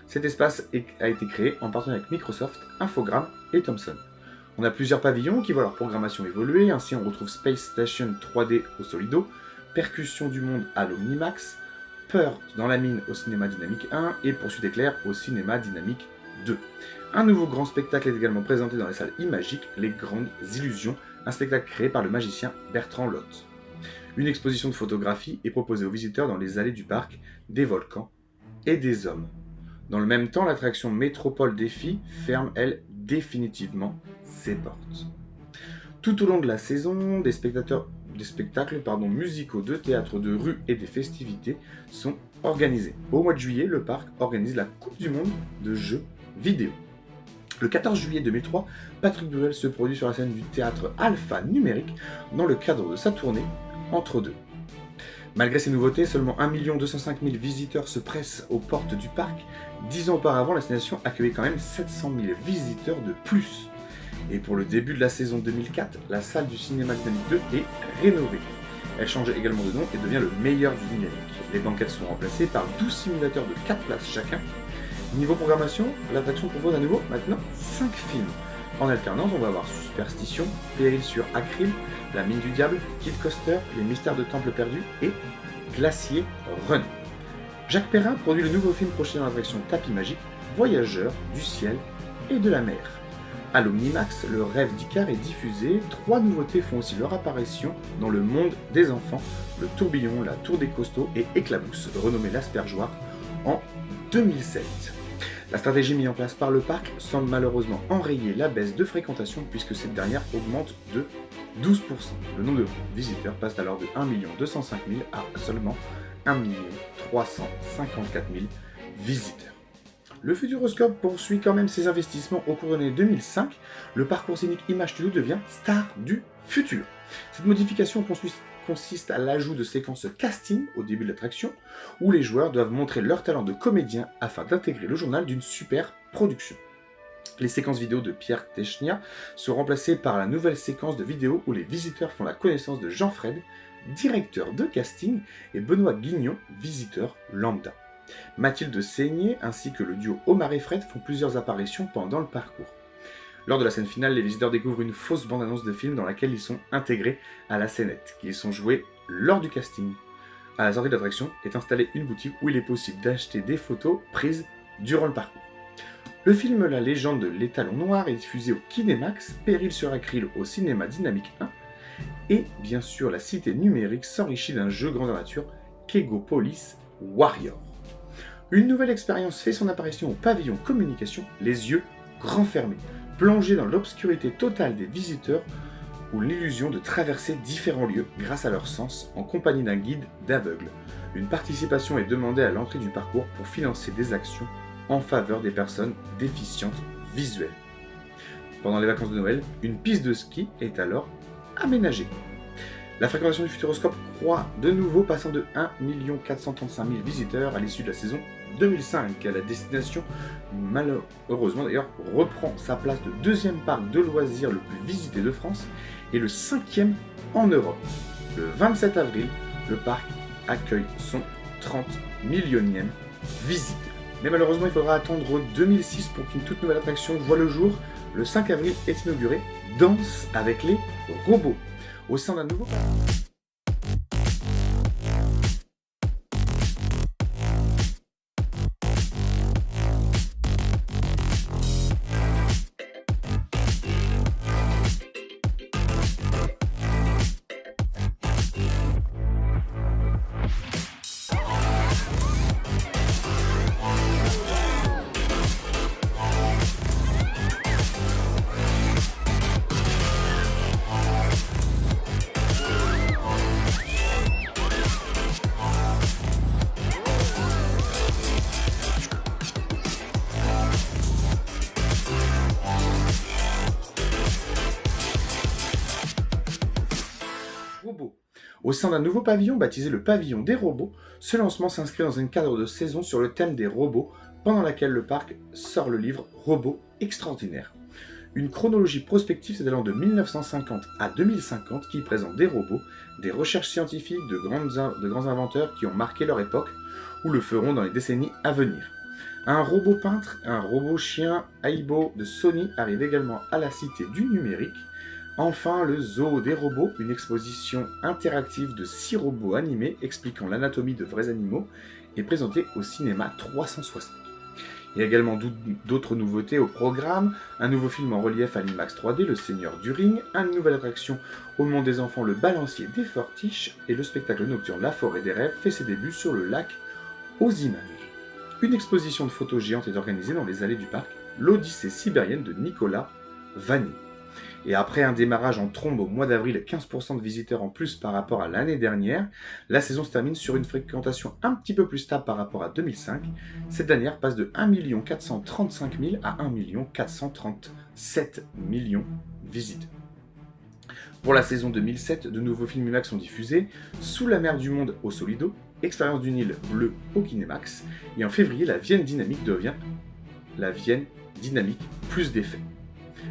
Cet espace a été créé en partenariat avec Microsoft, Infogrames et Thomson. On a plusieurs pavillons qui voient leur programmation évoluer, ainsi on retrouve Space Station 3D au Solido, Percussion du Monde à l'Omnimax, Peur dans la mine au Cinéma Dynamique 1 et Poursuite éclair au Cinéma Dynamique 2. Un nouveau grand spectacle est également présenté dans les salles Imagiques, Les Grandes Illusions, un spectacle créé par le magicien Bertrand Lotte. Une exposition de photographie est proposée aux visiteurs dans les allées du parc, des volcans et des hommes. Dans le même temps, l'attraction Métropole Défi ferme, elle, définitivement ses portes. Tout au long de la saison, des spectacles musicaux de théâtre de rue et des festivités sont organisés. Au mois de juillet, le parc organise la Coupe du Monde de jeux vidéo. Le 14 juillet 2003, Patrick Bruel se produit sur la scène du théâtre Alpha Numérique dans le cadre de sa tournée Entre deux. Malgré ces nouveautés, seulement 1 205 000 visiteurs se pressent aux portes du parc. 10 ans auparavant, la destination accueillait quand même 700 000 visiteurs de plus. Et pour le début de la saison 2004, la salle du cinéma Dynamique 2 est rénovée. Elle change également de nom et devient le meilleur du numérique. Les banquettes sont remplacées par 12 simulateurs de 4 places chacun. Niveau programmation, l'attraction propose à nouveau maintenant 5 films. En alternance, on va avoir Superstition, Péril sur Acryl, La Mine du Diable, Kid Coaster, Les Mystères de Temple Perdu et Glacier Run. Jacques Perrin produit le nouveau film projeté dans l'attraction Tapis Magique, Voyageurs du ciel et de la mer. À l'Omnimax, le rêve d'Icare est diffusé. 3 nouveautés font aussi leur apparition dans le monde des enfants, le tourbillon, la tour des costauds et Éclabousse, renommé l'Aspergeoir en 2007. La stratégie mise en place par le parc semble malheureusement enrayer la baisse de fréquentation puisque cette dernière augmente de 12%. Le nombre de visiteurs passe alors de 1 205 000 à seulement 1 354 000 visiteurs. Le Futuroscope poursuit quand même ses investissements au cours de l'année 2005. Le parcours scénique Image Studio devient Star du Futur. Cette modification consiste à l'ajout de séquences casting au début de l'attraction, où les joueurs doivent montrer leur talent de comédien afin d'intégrer le journal d'une super production. Les séquences vidéo de Pierre Technia sont remplacées par la nouvelle séquence de vidéo où les visiteurs font la connaissance de Jean-Fred, directeur de casting, et Benoît Guignon, visiteur lambda. Mathilde Seigné ainsi que le duo Omar et Fred font plusieurs apparitions pendant le parcours. Lors de la scène finale, les visiteurs découvrent une fausse bande-annonce de film dans laquelle ils sont intégrés à la scénette, qui sont joués lors du casting. À la sortie de l'attraction est installée une boutique où il est possible d'acheter des photos prises durant le parcours. Le film La légende de l'étalon noir est diffusé au Kinemax, Péril sur Acryl au Cinéma Dynamique 1, et bien sûr la cité numérique s'enrichit d'un jeu grandeur nature, Kegopolis Warrior. Une nouvelle expérience fait son apparition au pavillon communication, les yeux grands fermés, plongés dans l'obscurité totale des visiteurs ou l'illusion de traverser différents lieux grâce à leur sens en compagnie d'un guide d'aveugles. Une participation est demandée à l'entrée du parcours pour financer des actions en faveur des personnes déficientes visuelles. Pendant les vacances de Noël, une piste de ski est alors aménagée. La fréquentation du Futuroscope croît de nouveau, passant de 1 435 000 visiteurs à l'issue de la saison 2005. La destination, malheureusement d'ailleurs, reprend sa place de deuxième parc de loisirs le plus visité de France et le 5e en Europe. Le 27 avril, le parc accueille son 30 millionième visite. Mais malheureusement, il faudra attendre 2006 pour qu'une toute nouvelle attraction voie le jour. Le 5 avril est inauguré Danse avec les robots, au sein d'un nouveau parc. Au sein d'un nouveau pavillon baptisé le pavillon des robots, ce lancement s'inscrit dans un cadre de saison sur le thème des robots, pendant laquelle le parc sort le livre Robots extraordinaires. Une chronologie prospective s'étalant de 1950 à 2050 qui présente des robots, des recherches scientifiques de grands inventeurs qui ont marqué leur époque ou le feront dans les décennies à venir. Un robot peintre, un robot chien Aibo de Sony arrive également à la Cité du Numérique. Enfin, le Zoo des robots, une exposition interactive de 6 robots animés expliquant l'anatomie de vrais animaux, est présentée au cinéma 360. Il y a également d'autres nouveautés au programme, un nouveau film en relief à l'IMAX 3D, Le Seigneur du Ring, une nouvelle attraction au monde des enfants, Le Balancier des Fortiches, et le spectacle nocturne La Forêt des Rêves fait ses débuts sur le lac aux images. Une exposition de photos géantes est organisée dans les allées du parc, l'Odyssée sibérienne de Nicolas Vanni. Et après un démarrage en trombe au mois d'avril, 15% de visiteurs en plus par rapport à l'année dernière, la saison se termine sur une fréquentation un petit peu plus stable par rapport à 2005. Cette dernière passe de 1 435 000 à 1 437 000 visiteurs. Pour la saison 2007, de nouveaux films IMAX sont diffusés, Sous la mer du monde au Solido, Expérience du Nil bleu au Kinemax, et en février, la Vienne Dynamique devient la Vienne Dynamique plus d'effets.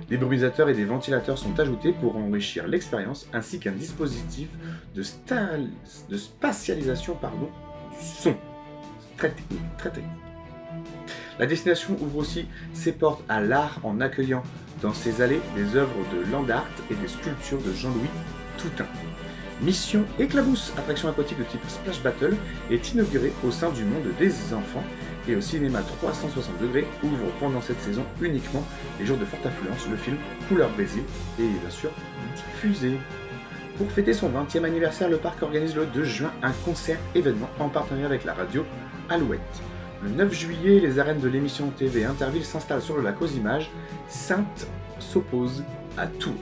Des brumisateurs et des ventilateurs sont ajoutés pour enrichir l'expérience, ainsi qu'un dispositif de spatialisation du son. Très technique. La destination ouvre aussi ses portes à l'art en accueillant dans ses allées des œuvres de Land Art et des sculptures de Jean-Louis Toutain. Mission Éclabousse, attraction aquatique de type Splash Battle, est inaugurée au sein du monde des enfants et au cinéma 360 degrés ouvre pendant cette saison uniquement les jours de forte affluence le film Couleur Brésil et bien sûr diffusé. Pour fêter son 20e anniversaire, le parc organise le 2 juin un concert événement en partenariat avec la radio Alouette. Le 9 juillet, les arènes de l'émission TV Interville s'installent sur le lac aux images. Sainte s'oppose à Tours.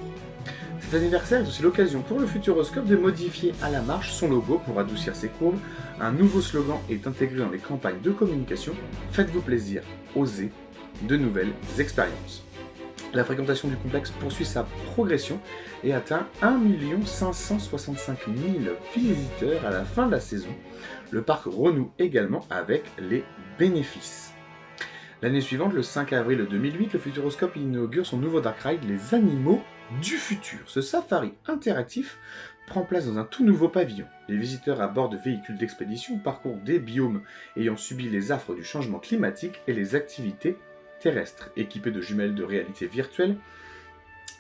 Cet anniversaire est aussi l'occasion pour le Futuroscope de modifier à la marche son logo pour adoucir ses courbes. Un nouveau slogan est intégré dans les campagnes de communication. Faites-vous plaisir, osez de nouvelles expériences. La fréquentation du complexe poursuit sa progression et atteint 1 565 000 visiteurs à la fin de la saison. Le parc renoue également avec les bénéfices. L'année suivante, le 5 avril 2008, le Futuroscope inaugure son nouveau dark ride, Les Animaux du Futur. Ce safari interactif prend place dans un tout nouveau pavillon. Les visiteurs à bord de véhicules d'expédition parcourent des biomes ayant subi les affres du changement climatique et les activités terrestres. Équipés de jumelles de réalité virtuelle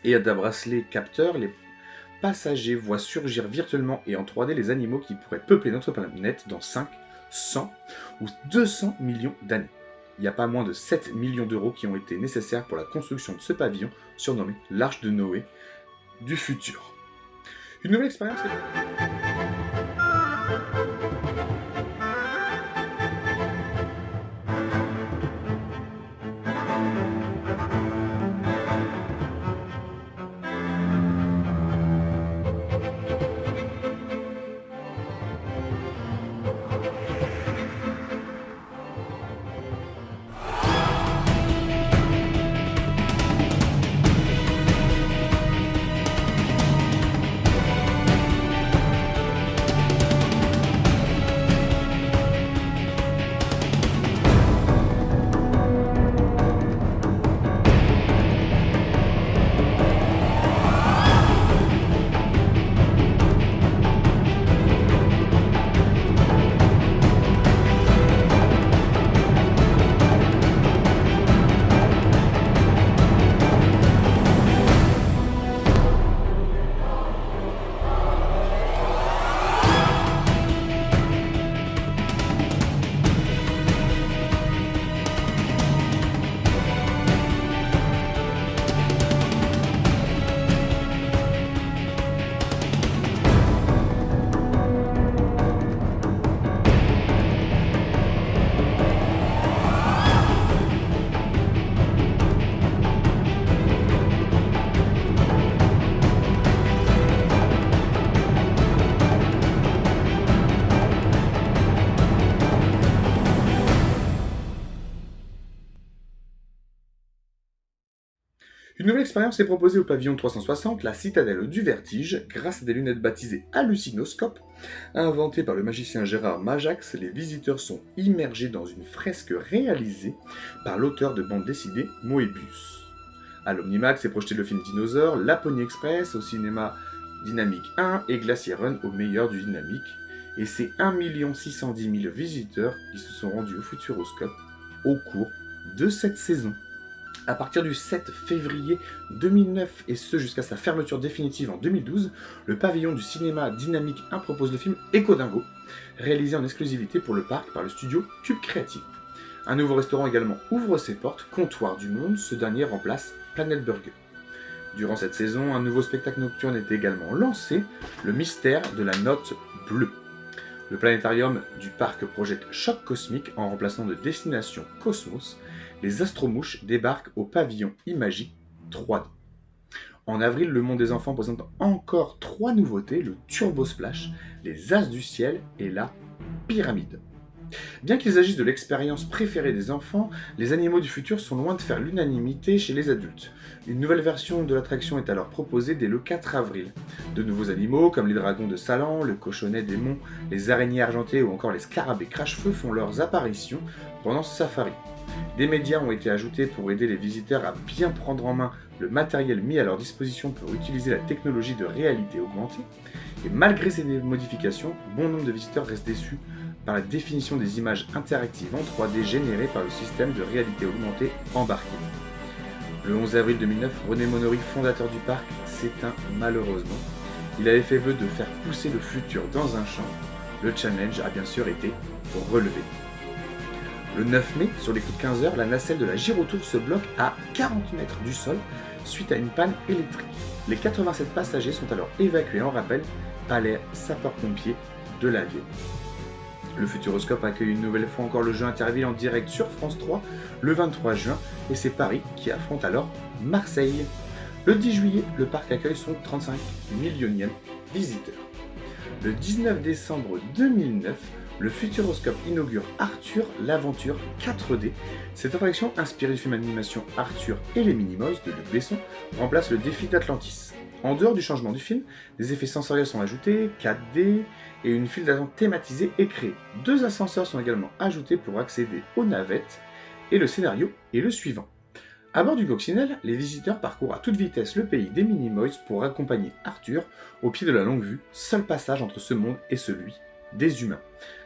et d'un bracelet capteur, les passagers voient surgir virtuellement et en 3D les animaux qui pourraient peupler notre planète dans 5, 100 ou 200 millions d'années. Il n'y a pas moins de 7 millions d'euros qui ont été nécessaires pour la construction de ce pavillon, surnommé l'Arche de Noé du futur. Une nouvelle expérience est... Une nouvelle expérience est proposée au pavillon 360, la citadelle du vertige, grâce à des lunettes baptisées hallucinoscopes. Inventées par le magicien Gérard Majax, les visiteurs sont immergés dans une fresque réalisée par l'auteur de bande dessinée Moebius. À l'Omnimax est projeté le film Dinosaure, Laponie Express au cinéma Dynamique 1 et Glacier Run au meilleur du Dynamique. Et c'est 1 610 000 visiteurs qui se sont rendus au Futuroscope au cours de cette saison. À partir du 7 février 2009 et ce jusqu'à sa fermeture définitive en 2012, le pavillon du cinéma Dynamique 1 propose le film Echo Dingo, réalisé en exclusivité pour le parc par le studio Cube Creative. Un nouveau restaurant également ouvre ses portes, Comptoir du Monde, ce dernier remplace Planet Burger. Durant cette saison, un nouveau spectacle nocturne est également lancé, le mystère de la note bleue. Le planétarium du parc projette Choc Cosmique en remplaçant de Destination Cosmos. Les astromouches débarquent au pavillon Imagique 3D. En avril, le monde des enfants présente encore 3 nouveautés, le Turbo Splash, les As du Ciel et la Pyramide. Bien qu'ils agissent de l'expérience préférée des enfants, les animaux du futur sont loin de faire l'unanimité chez les adultes. Une nouvelle version de l'attraction est alors proposée dès le 4 avril. De nouveaux animaux, comme les dragons de Salan, le cochonnet des monts, les araignées argentées ou encore les scarabées crache-feu font leurs apparitions pendant ce safari. Des médias ont été ajoutés pour aider les visiteurs à bien prendre en main le matériel mis à leur disposition pour utiliser la technologie de réalité augmentée. Et malgré ces modifications, bon nombre de visiteurs restent déçus par la définition des images interactives en 3D générées par le système de réalité augmentée embarqué. Le 11 avril 2009, René Monory, fondateur du parc, s'éteint malheureusement. Il avait fait vœu de faire pousser le futur dans un champ. Le challenge a bien sûr été relevé. Le 9 mai, sur les coups de 15 h, la nacelle de la Gyrotour se bloque à 40 mètres du sol suite à une panne électrique. Les 87 passagers sont alors évacués en rappel par les sapeurs-pompiers de la ville. Le Futuroscope accueille une nouvelle fois encore le jeu Interville en direct sur France 3 le 23 juin et c'est Paris qui affronte alors Marseille. Le 10 juillet, le parc accueille son 35 millionième visiteur. Le 19 décembre 2009, le Futuroscope inaugure Arthur, l'aventure 4D. Cette attraction, inspirée du film d'animation Arthur et les Minimoys de Luc Besson, remplace le défi d'Atlantis. En dehors du changement du film, des effets sensoriels sont ajoutés, 4D, et une file d'attente thématisée est créée. 2 ascenseurs sont également ajoutés pour accéder aux navettes, et le scénario est le suivant. À bord du coccinelle, les visiteurs parcourent à toute vitesse le pays des Minimoys pour accompagner Arthur au pied de la longue vue, seul passage entre ce monde et celui des humains.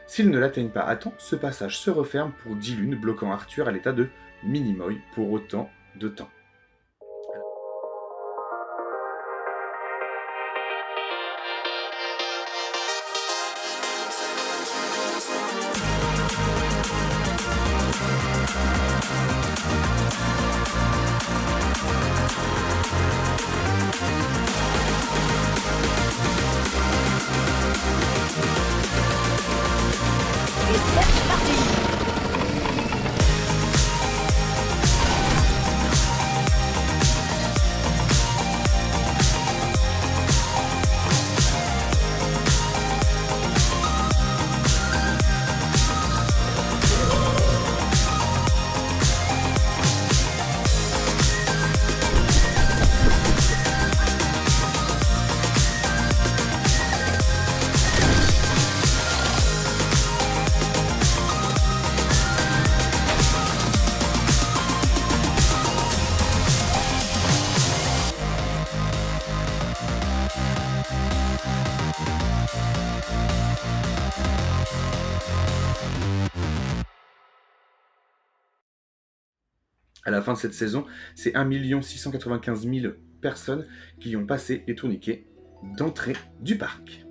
S'ils ne l'atteignent pas à temps, ce passage se referme pour 10 lunes, bloquant Arthur à l'état de Minimoy pour autant de temps. À la fin de cette saison, c'est 1 695 000 personnes qui y ont passé les tourniquets d'entrée du parc.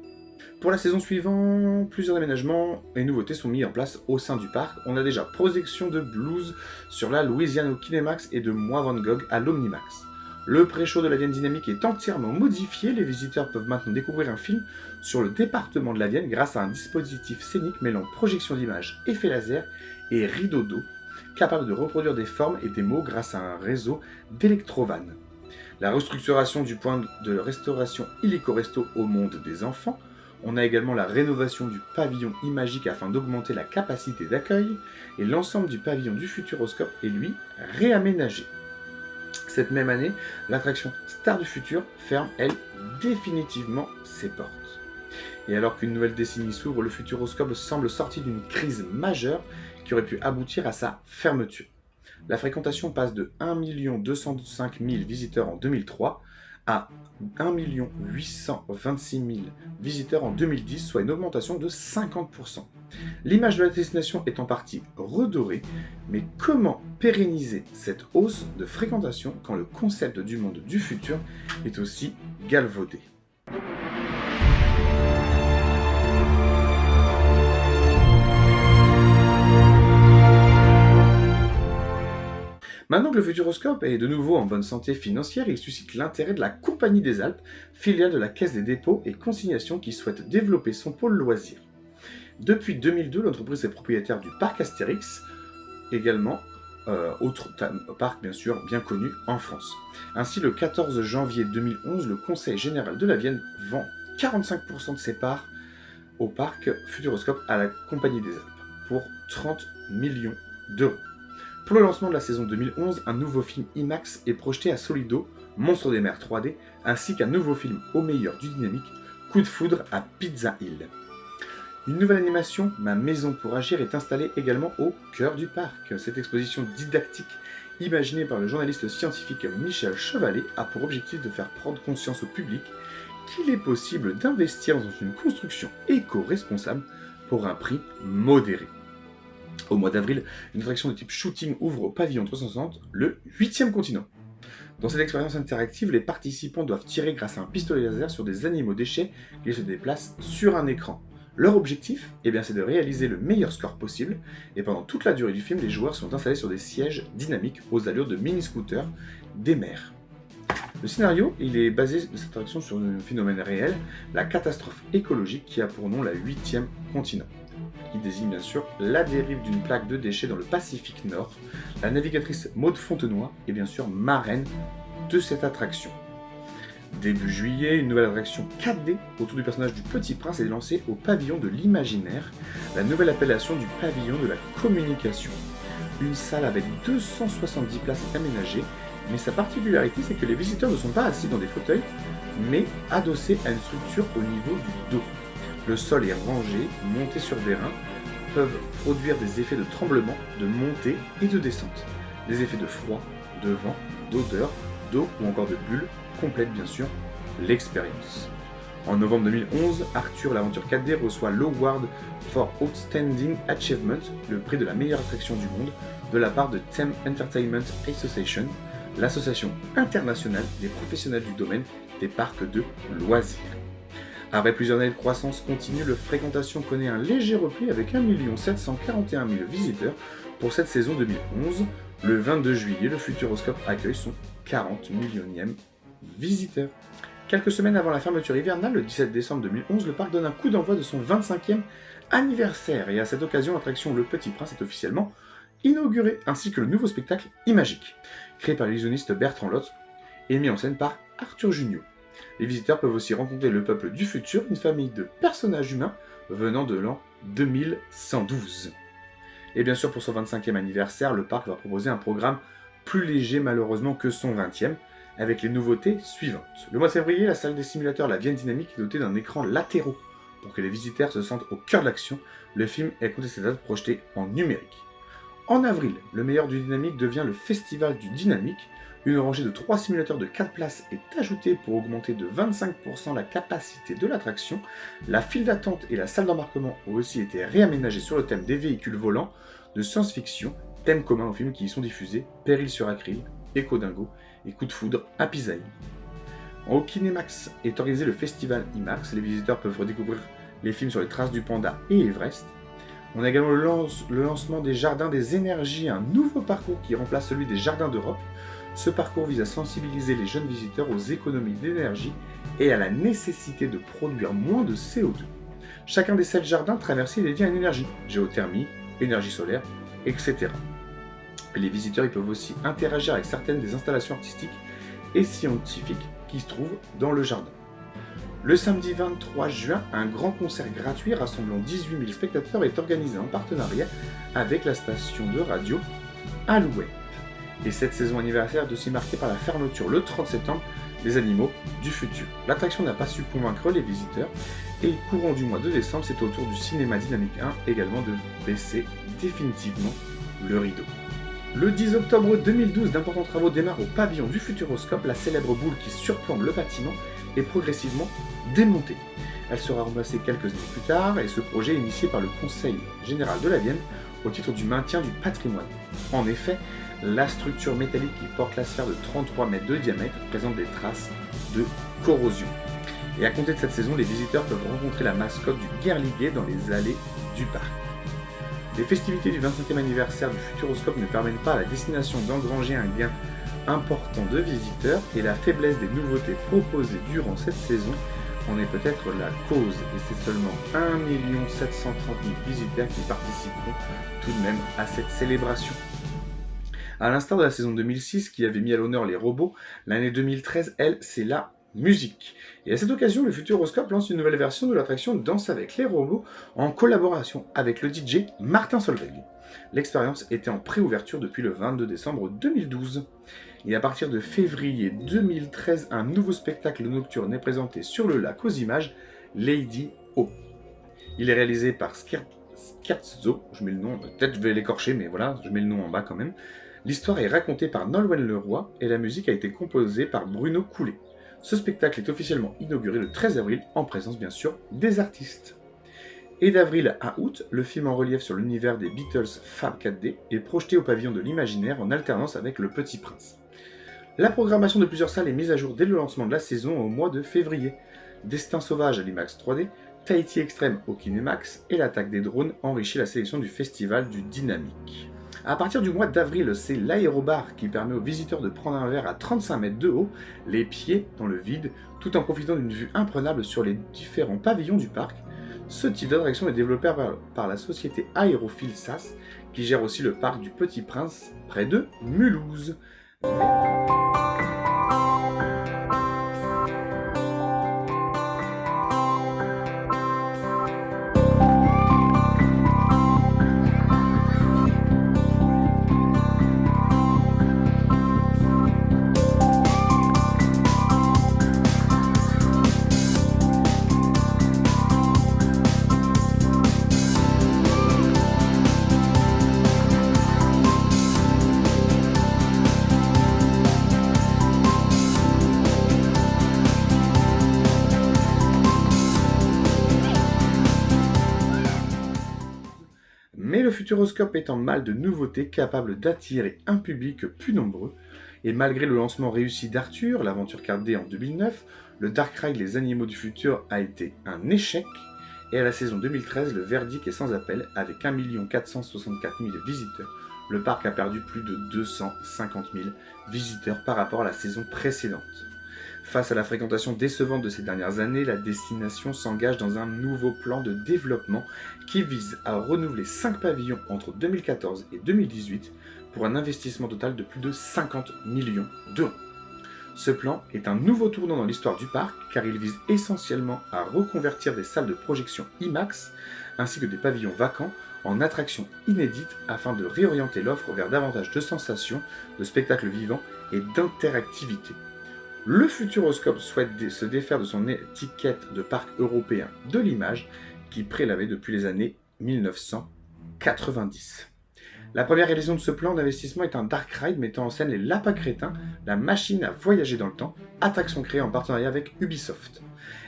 Pour la saison suivante, plusieurs aménagements et nouveautés sont mis en place au sein du parc. On a déjà projection de blues sur la Louisiana au Kinemax et de Moi Van Gogh à l'Omnimax. Le pré-show de la Vienne Dynamique est entièrement modifié. Les visiteurs peuvent maintenant découvrir un film sur le département de la Vienne grâce à un dispositif scénique mêlant projection d'images, effets laser et rideau d'eau, capable de reproduire des formes et des mots grâce à un réseau d'électrovannes. La restructuration du point de restauration Illico Resto au monde des enfants. On a également la rénovation du pavillon Imagique afin d'augmenter la capacité d'accueil, et l'ensemble du pavillon du Futuroscope est lui réaménagé. Cette même année, l'attraction Star du Futur ferme, elle, définitivement ses portes. Et alors qu'une nouvelle décennie s'ouvre, le Futuroscope semble sorti d'une crise majeure qui aurait pu aboutir à sa fermeture. La fréquentation passe de 1 205 000 visiteurs en 2003 à 1 826 000 visiteurs en 2010, soit une augmentation de 50%. L'image de la destination est en partie redorée, mais comment pérenniser cette hausse de fréquentation quand le concept du monde du futur est aussi galvaudé ? Maintenant que le Futuroscope est de nouveau en bonne santé financière, il suscite l'intérêt de la Compagnie des Alpes, filiale de la Caisse des dépôts et consignations qui souhaite développer son pôle loisirs. Depuis 2002, l'entreprise est propriétaire du parc Astérix, également autre parc bien sûr bien connu en France. Ainsi, le 14 janvier 2011, le Conseil général de la Vienne vend 45% de ses parts au parc Futuroscope à la Compagnie des Alpes pour 30 millions d'euros. Pour le lancement de la saison 2011, un nouveau film IMAX est projeté à Solido, Monstres des mers 3D, ainsi qu'un nouveau film au meilleur du dynamique, Coup de foudre à Pizza Hill. Une nouvelle animation, Ma maison pour agir, est installée également au cœur du parc. Cette exposition didactique, imaginée par le journaliste scientifique Michel Chevalet, a pour objectif de faire prendre conscience au public qu'il est possible d'investir dans une construction éco-responsable pour un prix modéré. Au mois d'avril, une attraction de type shooting ouvre au pavillon 360, le 8e continent. Dans cette expérience interactive, les participants doivent tirer grâce à un pistolet laser sur des animaux déchets qui se déplacent sur un écran. Leur objectif, c'est de réaliser le meilleur score possible, et pendant toute la durée du film, les joueurs sont installés sur des sièges dynamiques aux allures de mini-scooters des mers. Le scénario, il est basé de cette attraction sur un phénomène réel, la catastrophe écologique qui a pour nom la 8e continent, qui désigne bien sûr la dérive d'une plaque de déchets dans le Pacifique Nord. La navigatrice Maude Fontenoy est bien sûr marraine de cette attraction. Début juillet, une nouvelle attraction 4D autour du personnage du Petit Prince est lancée au pavillon de l'imaginaire, la nouvelle appellation du pavillon de la communication. Une salle avec 270 places aménagées, mais sa particularité c'est que les visiteurs ne sont pas assis dans des fauteuils, mais adossés à une structure au niveau du dos. Le sol est rangé, monté sur des reins, peuvent produire des effets de tremblement, de montée et de descente. Des effets de froid, de vent, d'odeur, d'eau ou encore de bulles complètent bien sûr l'expérience. En novembre 2011, Arthur l'aventure 4D reçoit l'Award for Outstanding Achievement, le prix de la meilleure attraction du monde, de la part de Theme Entertainment Association, l'association internationale des professionnels du domaine des parcs de loisirs. Après plusieurs années de croissance continue, la fréquentation connaît un léger repli avec 1 741 000 visiteurs pour cette saison 2011. Le 22 juillet, le Futuroscope accueille son 40 millionième visiteur. Quelques semaines avant la fermeture hivernale, le 17 décembre 2011, le parc donne un coup d'envoi de son 25e anniversaire et à cette occasion, l'attraction Le Petit Prince est officiellement inaugurée, ainsi que le nouveau spectacle Imagique, créé par l'illusionniste Bertrand Lotz et mis en scène par Arthur Junio. Les visiteurs peuvent aussi rencontrer le peuple du futur, une famille de personnages humains venant de l'an 2112. Et bien sûr, pour son 25e anniversaire, le parc va proposer un programme plus léger malheureusement que son 20e, avec les nouveautés suivantes. Le mois de février, la salle des simulateurs La Vienne Dynamique est dotée d'un écran latéraux pour que les visiteurs se sentent au cœur de l'action. Le film est compté cette date projeté en numérique. En avril, le meilleur du dynamique devient le Festival du Dynamique. Une rangée de 3 simulateurs de 4 places est ajoutée pour augmenter de 25% la capacité de l'attraction. La file d'attente et la salle d'embarquement ont aussi été réaménagées sur le thème des véhicules volants de science-fiction, thème commun aux films qui y sont diffusés, Péril sur Acryl, Echo Dingo et Coup de foudre à Pizza Hill. Au Kinémax est organisé le festival IMAX. Les visiteurs peuvent redécouvrir les films sur les traces du panda et Everest. On a également le lancement des Jardins des Énergies, un nouveau parcours qui remplace celui des Jardins d'Europe. Ce parcours vise à sensibiliser les jeunes visiteurs aux économies d'énergie et à la nécessité de produire moins de CO2. Chacun des 7 jardins traversés est dédié à une énergie, géothermie, énergie solaire, etc. Les visiteurs ils peuvent aussi interagir avec certaines des installations artistiques et scientifiques qui se trouvent dans le jardin. Le samedi 23 juin, un grand concert gratuit rassemblant 18 000 spectateurs est organisé en partenariat avec la station de radio Alouette. Et cette saison anniversaire est aussi marquée par la fermeture le 30 septembre des Animaux du Futur. L'attraction n'a pas su convaincre les visiteurs et courant du mois de décembre, c'est au tour du cinéma Dynamique 1 également de baisser définitivement le rideau. Le 10 octobre 2012, d'importants travaux démarrent au pavillon du Futuroscope. La célèbre boule qui surplombe le bâtiment est progressivement démontée. Elle sera remplacée quelques années plus tard et ce projet est initié par le Conseil général de la Vienne au titre du maintien du patrimoine. En effet, la structure métallique qui porte la sphère de 33 mètres de diamètre présente des traces de corrosion. Et à compter de cette saison, les visiteurs peuvent rencontrer la mascotte du Guerliguet dans les allées du parc. Les festivités du 25e anniversaire du Futuroscope ne permettent pas à la destination d'engranger un gain important de visiteurs et la faiblesse des nouveautés proposées durant cette saison en est peut-être la cause. Et c'est seulement 1 730 000 visiteurs qui participeront tout de même à cette célébration. À l'instar de la saison 2006 qui avait mis à l'honneur les robots, l'année 2013, elle, c'est la musique. Et à cette occasion, le Futuroscope lance une nouvelle version de l'attraction Danse avec les robots en collaboration avec le DJ Martin Solveig. L'expérience était en pré-ouverture depuis le 22 décembre 2012. Et à partir de février 2013, un nouveau spectacle nocturne est présenté sur le lac aux images, Lady O. Il est réalisé par Scherzo, je mets le nom, peut-être je vais l'écorcher, mais voilà, je mets le nom en bas quand même. L'histoire est racontée par Nolwenn Leroy et la musique a été composée par Bruno Coulet. Ce spectacle est officiellement inauguré le 13 avril, en présence bien sûr des artistes. Et d'avril à août, le film en relief sur l'univers des Beatles Fab 4D est projeté au pavillon de l'imaginaire en alternance avec Le Petit Prince. La programmation de plusieurs salles est mise à jour dès le lancement de la saison au mois de février. Destin sauvage à l'IMAX 3D, Tahiti Extrême au Kinemax et l'attaque des drones enrichit la sélection du festival du Dynamique. À partir du mois d'avril, c'est l'aérobar qui permet aux visiteurs de prendre un verre à 35 mètres de haut, les pieds dans le vide, tout en profitant d'une vue imprenable sur les différents pavillons du parc. Ce type d'attraction est développé par la société Aérophile SAS, qui gère aussi le parc du Petit Prince, près de Mulhouse. Mais le Futuroscope est en mal de nouveautés capables d'attirer un public plus nombreux, et malgré le lancement réussi d'Arthur, l'aventure 4D en 2009, le Dark Ride Les Animaux du Futur a été un échec, et à la saison 2013, le verdict est sans appel, avec 1 464 000 visiteurs. Le parc a perdu plus de 250 000 visiteurs par rapport à la saison précédente. Face à la fréquentation décevante de ces dernières années, la destination s'engage dans un nouveau plan de développement qui vise à renouveler 5 pavillons entre 2014 et 2018 pour un investissement total de plus de 50 millions d'euros. Ce plan est un nouveau tournant dans l'histoire du parc car il vise essentiellement à reconvertir des salles de projection IMAX ainsi que des pavillons vacants en attractions inédites afin de réorienter l'offre vers davantage de sensations, de spectacles vivants et d'interactivité. Le Futuroscope souhaite se défaire de son étiquette de parc européen de l'image qui l'avait depuis les années 1990. La première réalisation de ce plan d'investissement est un Dark Ride mettant en scène les lapins crétins, la machine à voyager dans le temps, attraction créée en partenariat avec Ubisoft.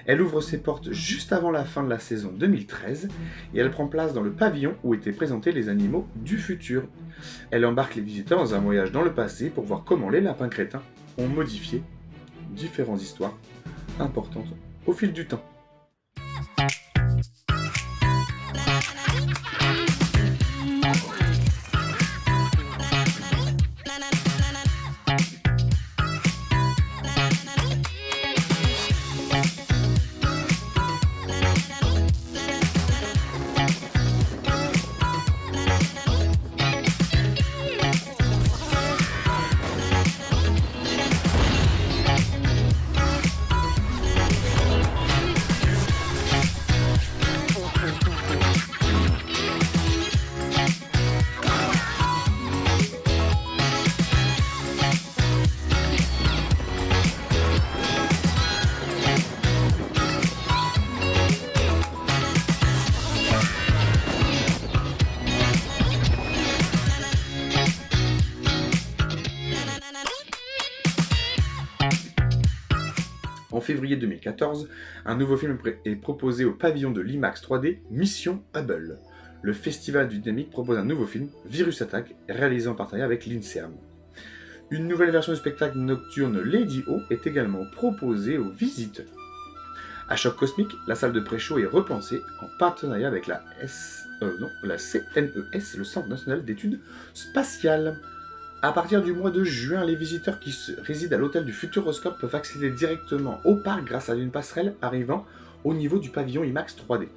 Elle ouvre ses portes juste avant la fin de la saison 2013 et elle prend place dans le pavillon où étaient présentés les animaux du futur. Elle embarque les visiteurs dans un voyage dans le passé pour voir comment les lapins crétins ont modifié différentes histoires importantes au fil du temps. février 2014, un nouveau film est proposé au pavillon de l'IMAX 3D, Mission Hubble. Le Festival du Dynamique propose un nouveau film, Virus Attack, réalisé en partenariat avec l'INSERM. Une nouvelle version du spectacle nocturne Lady O est également proposée aux visiteurs. À Choc Cosmique, la salle de pré-show est repensée en partenariat avec la CNES, le Centre National d'Études Spatiales. À partir du mois de juin, les visiteurs qui résident à l'hôtel du Futuroscope peuvent accéder directement au parc grâce à une passerelle arrivant au niveau du pavillon IMAX 3D.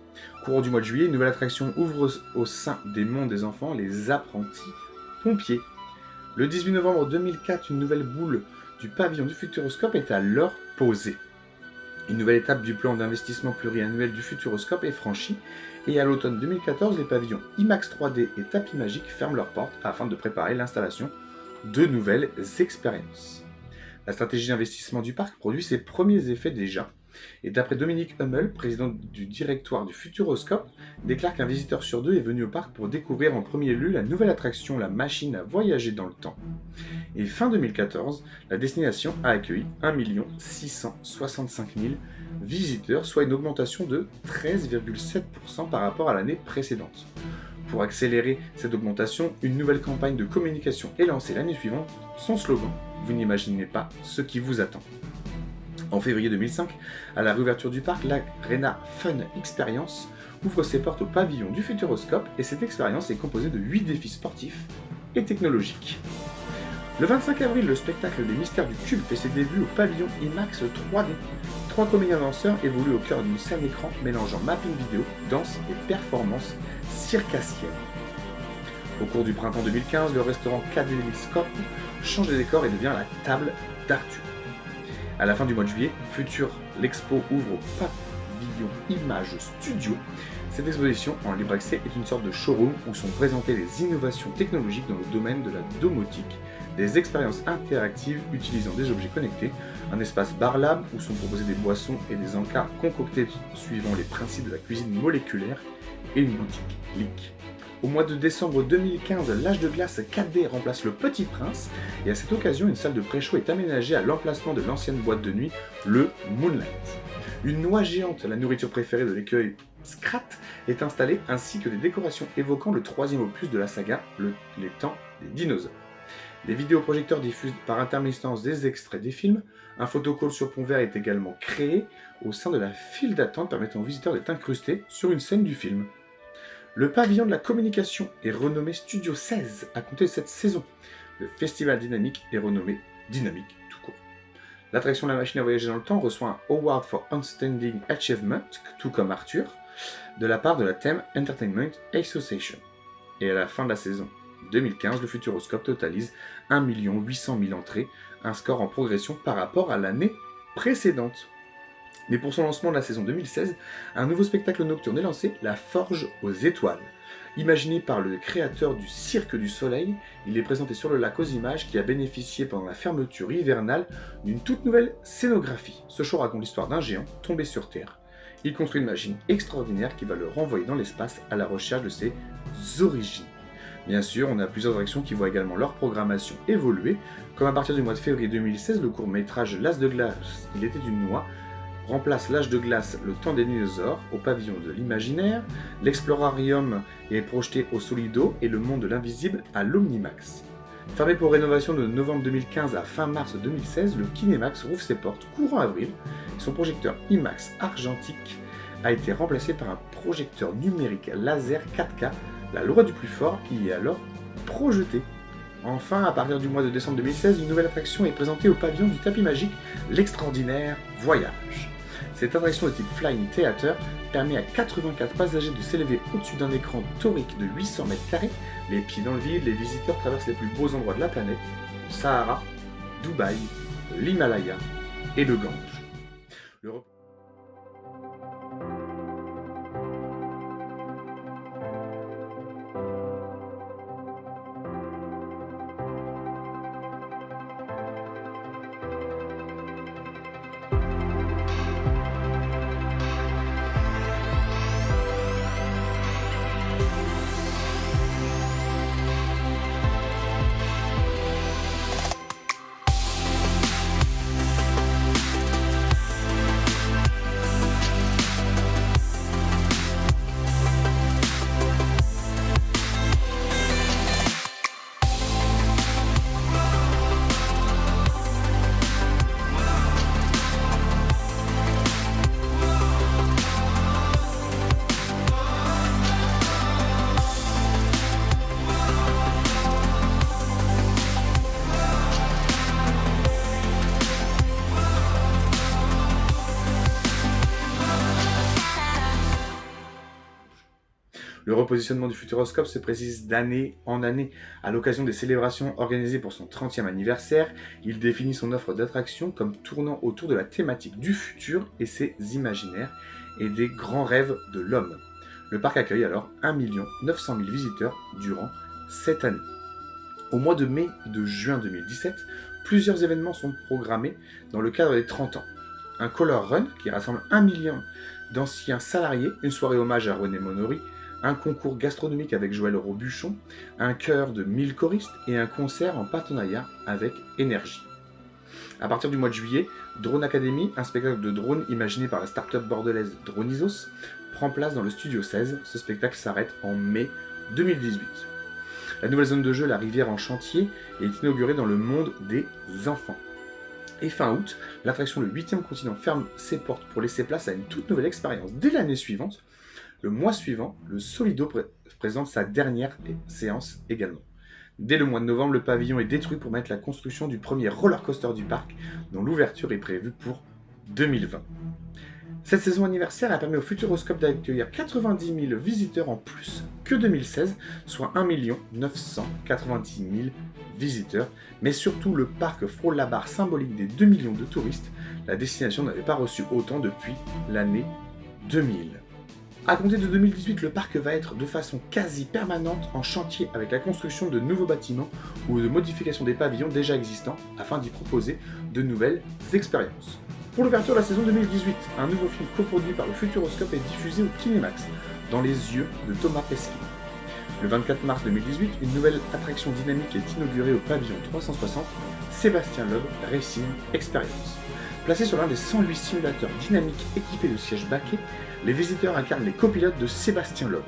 Courant du mois de juillet, une nouvelle attraction ouvre au sein des mondes des enfants, les apprentis pompiers. Le 18 novembre 2004, une nouvelle boule du pavillon du Futuroscope est alors posée. Une nouvelle étape du plan d'investissement pluriannuel du Futuroscope est franchie, et à l'automne 2014, les pavillons IMAX 3D et Tapis Magique ferment leurs portes afin de préparer l'installation de nouvelles expériences. La stratégie d'investissement du parc produit ses premiers effets déjà, et d'après Dominique Hummel, président du directoire du Futuroscope, déclare qu'un visiteur sur deux est venu au parc pour découvrir en premier lieu la nouvelle attraction, la machine à voyager dans le temps. Et fin 2014, la destination a accueilli 1 665 000 visiteurs, soit une augmentation de 13,7% par rapport à l'année précédente. Pour accélérer cette augmentation, une nouvelle campagne de communication est lancée l'année suivante. Son slogan, vous n'imaginez pas ce qui vous attend. En février 2005, à la réouverture du parc, l'Arena Fun Experience ouvre ses portes au pavillon du Futuroscope et cette expérience est composée de 8 défis sportifs et technologiques. Le 25 avril, le spectacle des Mystères du Cube fait ses débuts au pavillon IMAX 3D. 3 comédiens danseurs évoluent au cœur d'une scène écran mélangeant mapping vidéo, danse et performance circassienne. Au cours du printemps 2015, le restaurant Cadélyscope change de décor et devient la table d'Arthur. À la fin du mois de juillet, Futur l'Expo ouvre au pavillon Image Studio. Cette exposition en libre accès est une sorte de showroom où sont présentées les innovations technologiques dans le domaine de la domotique, des expériences interactives utilisant des objets connectés, un espace bar lab où sont proposées des boissons et des encas concoctés suivant les principes de la cuisine moléculaire et une boutique Leak. Au mois de décembre 2015, l'âge de glace 4D remplace le Petit Prince et à cette occasion, une salle de pré-show est aménagée à l'emplacement de l'ancienne boîte de nuit, le Moonlight. Une noix géante, la nourriture préférée de l'écueil Scrat, est installée ainsi que des décorations évoquant le 3e opus de la saga, les temps des dinosaures. Les vidéoprojecteurs diffusent par intermittence des extraits des films. Un photocall sur pont vert est également créé au sein de la file d'attente permettant aux visiteurs d'être incrustés sur une scène du film. Le pavillon de la communication est renommé Studio 16 à compter de cette saison. Le festival Dynamique est renommé Dynamique tout court. L'attraction de la machine à voyager dans le temps reçoit un Award for Outstanding Achievement, tout comme Arthur, de la part de la Theme Entertainment Association. Et à la fin de la saison 2015, le Futuroscope totalise 1 800 000 entrées, un score en progression par rapport à l'année précédente. Mais pour son lancement de la saison 2016, un nouveau spectacle nocturne est lancé, La Forge aux Étoiles. Imaginé par le créateur du Cirque du Soleil, il est présenté sur le lac aux images qui a bénéficié pendant la fermeture hivernale d'une toute nouvelle scénographie. Ce show raconte l'histoire d'un géant tombé sur Terre. Il construit une machine extraordinaire qui va le renvoyer dans l'espace à la recherche de ses origines. Bien sûr, on a plusieurs attractions qui voient également leur programmation évoluer, comme à partir du mois de février 2016, le court-métrage L'As de glace, il était une noix, remplace L'Âge de glace, le temps des dinosaures, au pavillon de l'imaginaire, l'Explorarium est projeté au Solido et le monde de l'invisible à l'Omnimax. Fermé pour rénovation de novembre 2015 à fin mars 2016, le Kinemax rouvre ses portes courant avril. Son projecteur IMAX argentique a été remplacé par un projecteur numérique laser 4K. La loi du plus fort y est alors projetée. Enfin, à partir du mois de décembre 2016, une nouvelle attraction est présentée au pavillon du Tapis Magique, l'extraordinaire voyage. Cette attraction de type Flying Theater permet à 84 passagers de s'élever au-dessus d'un écran torique de 800 m², les pieds dans le vide, les visiteurs traversent les plus beaux endroits de la planète, le Sahara, Dubaï, l'Himalaya et le Gange. Le repositionnement du Futuroscope se précise d'année en année. À l'occasion des célébrations organisées pour son 30e anniversaire, il définit son offre d'attractions comme tournant autour de la thématique du futur et ses imaginaires et des grands rêves de l'homme. Le parc accueille alors 1 900 000 visiteurs durant cette année. Au mois de mai et de juin 2017, plusieurs événements sont programmés dans le cadre des 30 ans. Un Color Run qui rassemble 1 million d'anciens salariés, une soirée hommage à René Monory, un concours gastronomique avec Joël Robuchon, un chœur de 1000 choristes et un concert en partenariat avec Énergie. À partir du mois de juillet, Drone Academy, un spectacle de drone imaginé par la start-up bordelaise Dronisos, prend place dans le Studio 16. Ce spectacle s'arrête en mai 2018. La nouvelle zone de jeu, la rivière en chantier, est inaugurée dans le monde des enfants. Et fin août, l'attraction Le 8e continent ferme ses portes pour laisser place à une toute nouvelle expérience. Dès l'année suivante, le mois suivant, le Solido présente sa dernière séance également. Dès le mois de novembre, le pavillon est détruit pour mettre la construction du premier roller coaster du parc, dont l'ouverture est prévue pour 2020. Cette saison anniversaire a permis au Futuroscope d'accueillir 90 000 visiteurs en plus que 2016, soit 1 990 000 visiteurs. Mais surtout, le parc frôle la barre symbolique des 2 millions de touristes. La destination n'avait pas reçu autant depuis l'année 2000. À compter de 2018, le parc va être de façon quasi permanente en chantier avec la construction de nouveaux bâtiments ou de modification des pavillons déjà existants afin d'y proposer de nouvelles expériences. Pour l'ouverture de la saison 2018, un nouveau film coproduit par le Futuroscope est diffusé au Kinemax, dans les yeux de Thomas Pesquet. Le 24 mars 2018, une nouvelle attraction dynamique est inaugurée au pavillon 360, Sébastien Loeb Racing Experience. Placé sur l'un des 108 simulateurs dynamiques équipés de sièges baquets, les visiteurs incarnent les copilotes de Sébastien Loeb.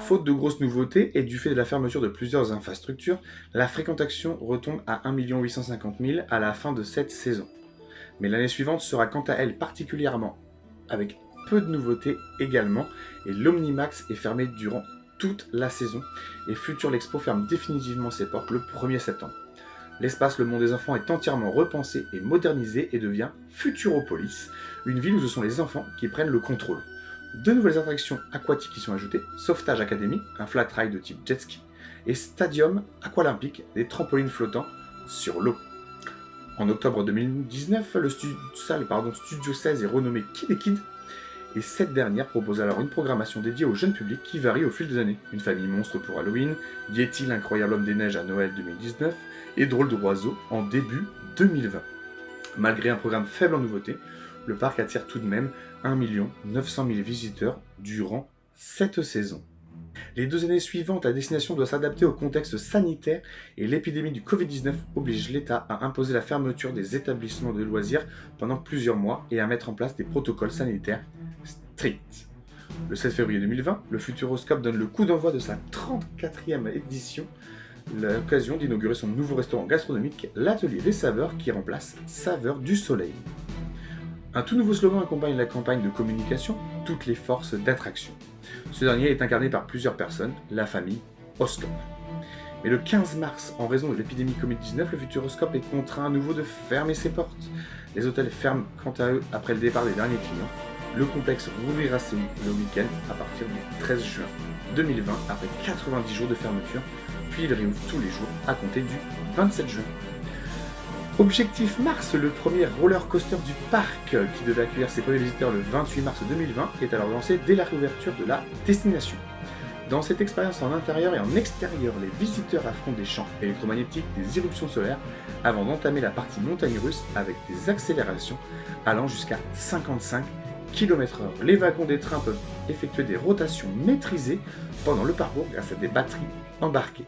Faute de grosses nouveautés et du fait de la fermeture de plusieurs infrastructures, la fréquentation retombe à 1 850 000 à la fin de cette saison. Mais l'année suivante sera quant à elle particulièrement avec peu de nouveautés également, et l'Omnimax est fermé durant toute la saison, et Future l'Expo ferme définitivement ses portes le 1er septembre. L'espace Le Monde des Enfants est entièrement repensé et modernisé et devient Futuropolis, une ville où ce sont les enfants qui prennent le contrôle. Deux nouvelles attractions aquatiques y sont ajoutées, Sauvetage Academy, un flat ride de type jet ski, et Stadium Aqualympique, des trampolines flottants sur l'eau. En octobre 2019, le Studio 16 est renommé Kid et Kid, et cette dernière propose alors une programmation dédiée au jeune public qui varie au fil des années. Une famille monstre pour Halloween, Yeti l'incroyable homme des neiges à Noël 2019, et Drôle de Oiseau en début 2020. Malgré un programme faible en nouveautés, le parc attire tout de même 1 900 000 visiteurs durant cette saison. Les 2 années suivantes, la destination doit s'adapter au contexte sanitaire et l'épidémie du Covid-19 oblige l'État à imposer la fermeture des établissements de loisirs pendant plusieurs mois et à mettre en place des protocoles sanitaires stricts. Le 7 février 2020, le Futuroscope donne le coup d'envoi de sa 34e édition, l'occasion d'inaugurer son nouveau restaurant gastronomique, l'Atelier des Saveurs, qui remplace Saveurs du Soleil. Un tout nouveau slogan accompagne la campagne de communication « Toutes les forces d'attraction ». Ce dernier est incarné par plusieurs personnes, la famille Oscope. Mais le 15 mars, en raison de l'épidémie Covid-19, le Futuroscope est contraint à nouveau de fermer ses portes. Les hôtels ferment quant à eux après le départ des derniers clients. Le complexe rouvrira le week-end à partir du 13 juin 2020, après 90 jours de fermeture, puis il réouvre tous les jours à compter du 27 juin. Objectif Mars, le premier roller coaster du parc qui devait accueillir ses premiers visiteurs le 28 mars 2020 est alors lancé dès la réouverture de la destination. Dans cette expérience en intérieur et en extérieur, les visiteurs affrontent des champs électromagnétiques, des éruptions solaires, avant d'entamer la partie montagne russe avec des accélérations allant jusqu'à 55 km/h. Les wagons des trains peuvent effectuer des rotations maîtrisées pendant le parcours grâce à des batteries embarquées.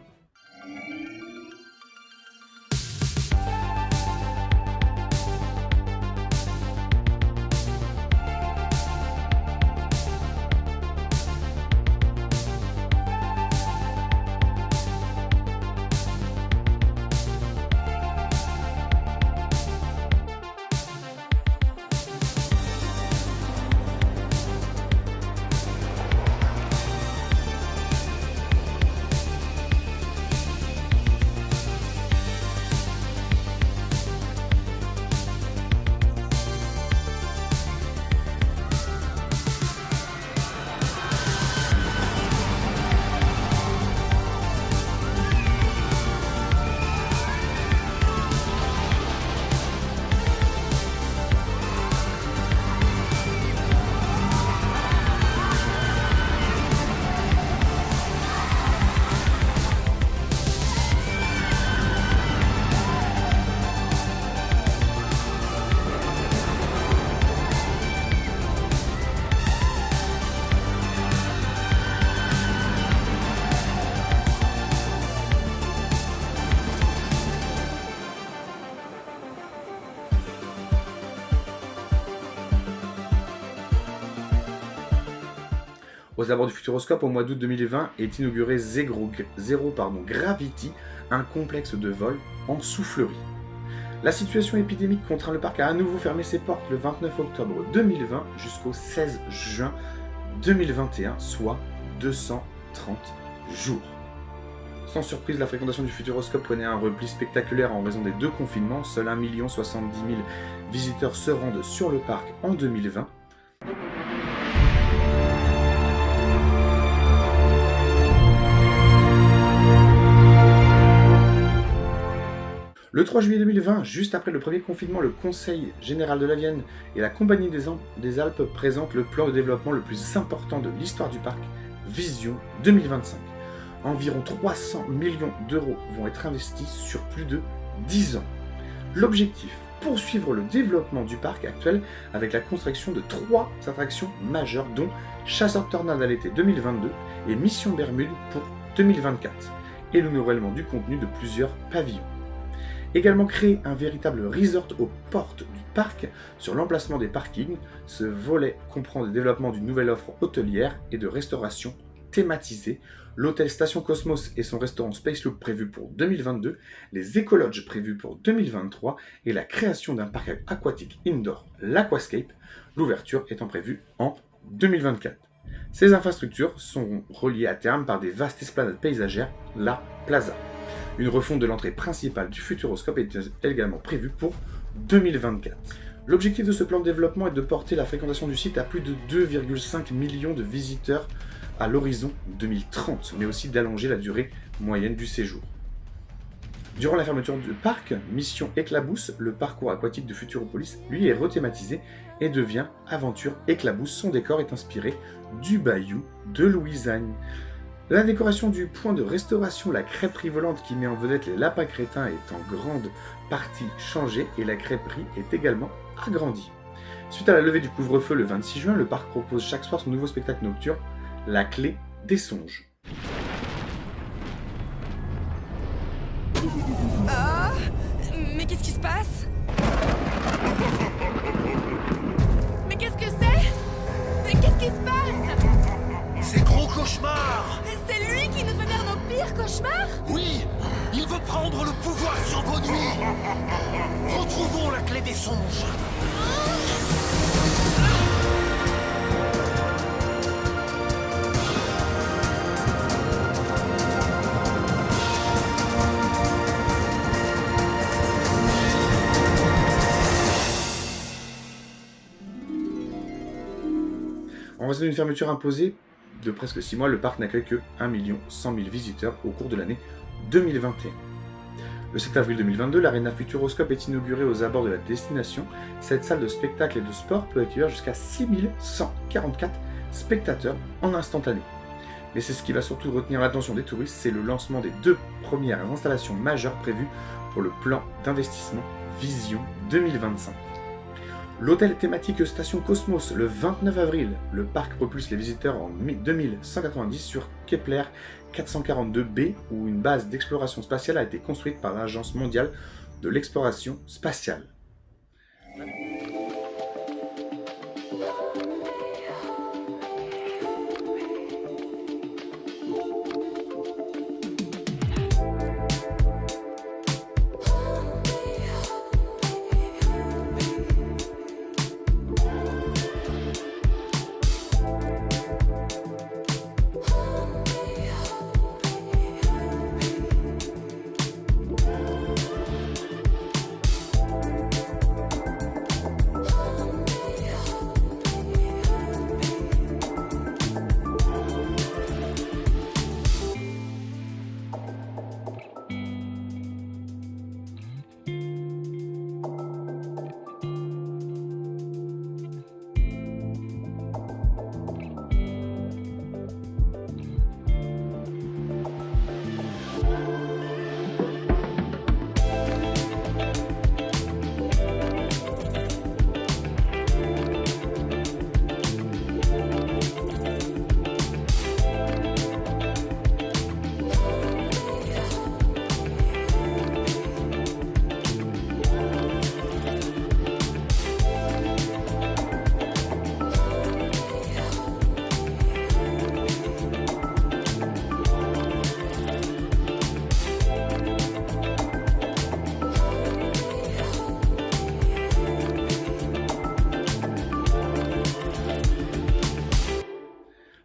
Aux abords du Futuroscope, au mois d'août 2020, est inauguré Zero Gravity, un complexe de vol en soufflerie. La situation épidémique contraint le parc à à nouveau fermer ses portes le 29 octobre 2020 jusqu'au 16 juin 2021, soit 230 jours. Sans surprise, la fréquentation du Futuroscope connaît un repli spectaculaire en raison des deux confinements. Seuls 1 070 000 visiteurs se rendent sur le parc en 2020. Le 3 juillet 2020, juste après le premier confinement, le Conseil général de la Vienne et la Compagnie des Alpes présentent le plan de développement le plus important de l'histoire du parc, Vision 2025. Environ 300 millions d'euros vont être investis sur plus de 10 ans. L'objectif, poursuivre le développement du parc actuel avec la construction de 3 attractions majeures, dont Chasseur de Tornades à l'été 2022 et Mission Bermude pour 2024, et le renouvellement du contenu de plusieurs pavillons. Également créer un véritable resort aux portes du parc sur l'emplacement des parkings. Ce volet comprend le développement d'une nouvelle offre hôtelière et de restauration thématisée, l'hôtel Station Cosmos et son restaurant Space Loop prévu pour 2022, les écologes prévus pour 2023 et la création d'un parc aquatique indoor, l'Aquascape, l'ouverture étant prévue en 2024. Ces infrastructures sont reliées à terme par des vastes esplanades paysagères, la Plaza. Une refonte de l'entrée principale du Futuroscope est également prévue pour 2024. L'objectif de ce plan de développement est de porter la fréquentation du site à plus de 2,5 millions de visiteurs à l'horizon 2030, mais aussi d'allonger la durée moyenne du séjour. Durant la fermeture du parc, Mission Éclabousse, le parcours aquatique de Futuropolis, lui est rethématisé et devient Aventure Éclabousse. Son décor est inspiré du bayou de Louisagne. La décoration du point de restauration, la crêperie volante qui met en vedette les lapins crétins, est en grande partie changée et la crêperie est également agrandie. Suite à la levée du couvre-feu le 26 juin, le parc propose chaque soir son nouveau spectacle nocturne, La Clé des Songes. Ah, mais qu'est-ce qui se passe? Mais qu'est-ce que c'est? Mais qu'est-ce qui se passe? C'est Gros Cauchemar! C'est lui qui nous fait faire nos pires cauchemars? Oui! Il veut prendre le pouvoir sur vos nuits! Retrouvons la clé des songes! En raison d'une fermeture imposée de presque 6 mois, le parc n'accueille que 1 100 000 visiteurs au cours de l'année 2021. Le 7 avril 2022, l'Arena Futuroscope est inaugurée aux abords de la destination. Cette salle de spectacle et de sport peut accueillir jusqu'à 6 144 spectateurs en instantané. Mais c'est ce qui va surtout retenir l'attention des touristes, c'est le lancement des 2 premières installations majeures prévues pour le plan d'investissement Vision 2025. L'hôtel thématique Station Cosmos, le 29 avril, le parc propulse les visiteurs en 2190 sur Kepler 442b, où une base d'exploration spatiale a été construite par l'Agence mondiale de l'exploration spatiale.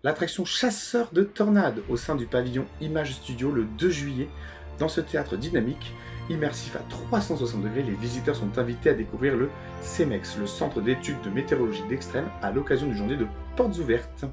L'attraction Chasseur de tornades au sein du pavillon Image Studio le 2 juillet. Dans ce théâtre dynamique, immersif à 360 degrés, les visiteurs sont invités à découvrir le CEMEX, le Centre d'études de météorologie d'extrême, à l'occasion d'une journée de portes ouvertes.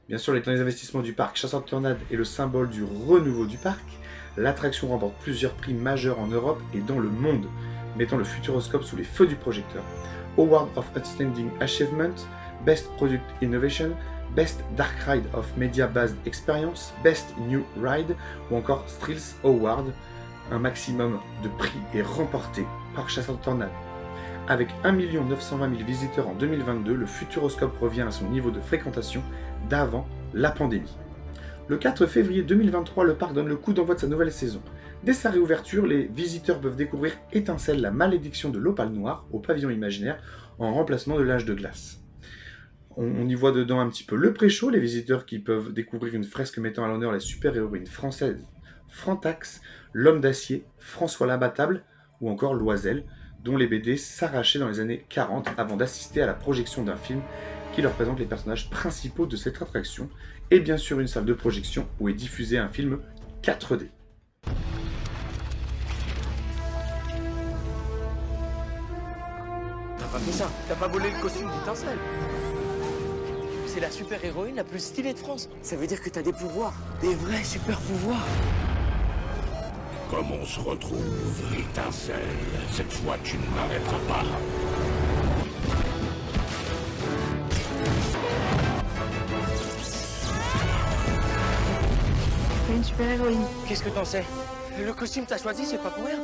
Bien sûr, les derniers investissements du parc Chasseur de tornades est le symbole du renouveau du parc. L'attraction remporte plusieurs prix majeurs en Europe et dans le monde, mettant le Futuroscope sous les feux du projecteur. Award of Outstanding Achievement, Best Product Innovation, Best Dark Ride of Media Based Experience, Best New Ride ou encore Thrills Award. Un maximum de prix est remporté par Chasseur de tornades. Avec 1 920 000 visiteurs en 2022, le Futuroscope revient à son niveau de fréquentation d'avant la pandémie. Le 4 février 2023, le parc donne le coup d'envoi de sa nouvelle saison. Dès sa réouverture, les visiteurs peuvent découvrir Étincelle, la malédiction de l'opale noire, au pavillon imaginaire, en remplacement de l'âge de glace. On y voit dedans un petit peu le pré-show, les visiteurs qui peuvent découvrir une fresque mettant à l'honneur les super-héroïnes françaises Frantax, l'Homme d'Acier, François l'Abattable ou encore Loisel, dont les BD s'arrachaient dans les années 40 avant d'assister à la projection d'un film qui leur présente les personnages principaux de cette attraction, et bien sûr une salle de projection où est diffusé un film 4D. T'as pas fait ça, t'as pas volé le costume d'Étincelle. C'est la super-héroïne la plus stylée de France. Ça veut dire que t'as des pouvoirs, des vrais super-pouvoirs. Comme on se retrouve, étincelle, cette fois tu ne m'arrêteras pas. T'es une super-héroïne. Qu'est-ce que t'en sais? Le costume t'as choisi, c'est pas pour rien.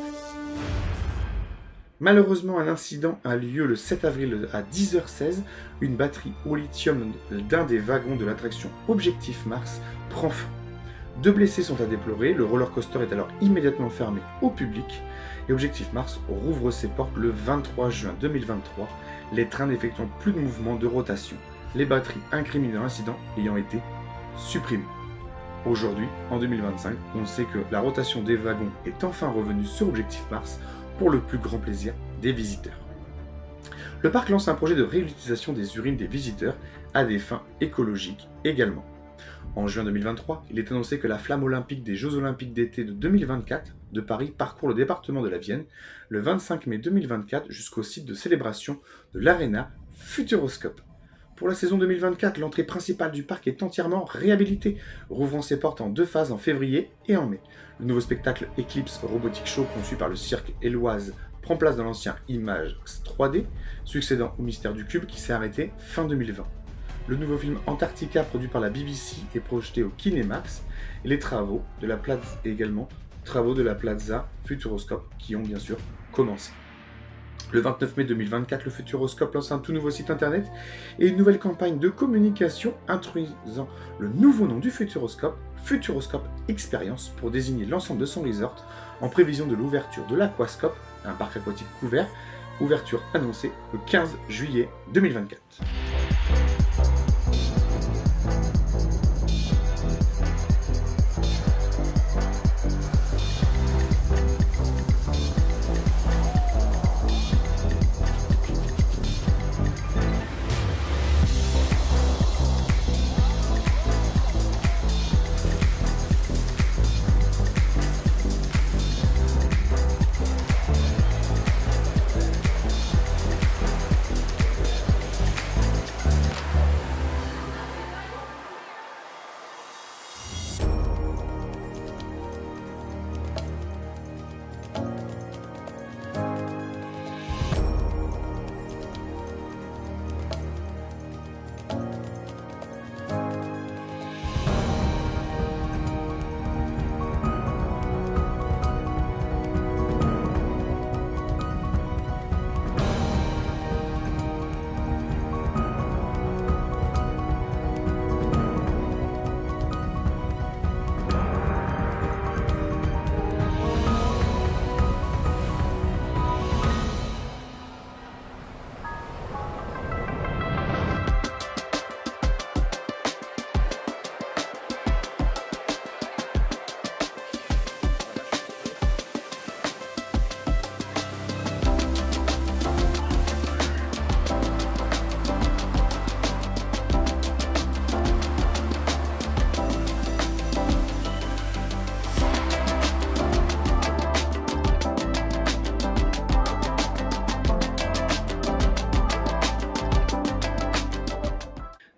Malheureusement, un incident a lieu le 7 avril à 10h16. Une batterie au lithium d'un des wagons de l'attraction Objectif Mars prend feu. 2 blessés sont à déplorer, le roller coaster est alors immédiatement fermé au public et Objectif Mars rouvre ses portes le 23 juin 2023, les trains n'effectuant plus de mouvement de rotation, les batteries incriminées dans l'incident ayant été supprimées. Aujourd'hui, en 2025, on sait que la rotation des wagons est enfin revenue sur Objectif Mars pour le plus grand plaisir des visiteurs. Le parc lance un projet de réutilisation des urines des visiteurs à des fins écologiques également. En juin 2023, il est annoncé que la flamme olympique des Jeux Olympiques d'été de 2024 de Paris parcourt le département de la Vienne le 25 mai 2024 jusqu'au site de célébration de l'Arena Futuroscope. Pour la saison 2024, l'entrée principale du parc est entièrement réhabilitée, rouvrant ses portes en 2 phases en février et en mai. Le nouveau spectacle Eclipse Robotic Show, conçu par le cirque Éloise, prend place dans l'ancien IMAX 3D, succédant au Mystère du Cube qui s'est arrêté fin 2020. Le nouveau film Antarctica, produit par la BBC, est projeté au Kinemax, et les travaux de la Plaza Futuroscope qui ont bien sûr commencé. Le 29 mai 2024, le Futuroscope lance un tout nouveau site internet et une nouvelle campagne de communication introduisant le nouveau nom du Futuroscope, Futuroscope Experience, pour désigner l'ensemble de son resort en prévision de l'ouverture de l'Aquascope, un parc aquatique couvert, ouverture annoncée le 15 juillet 2024.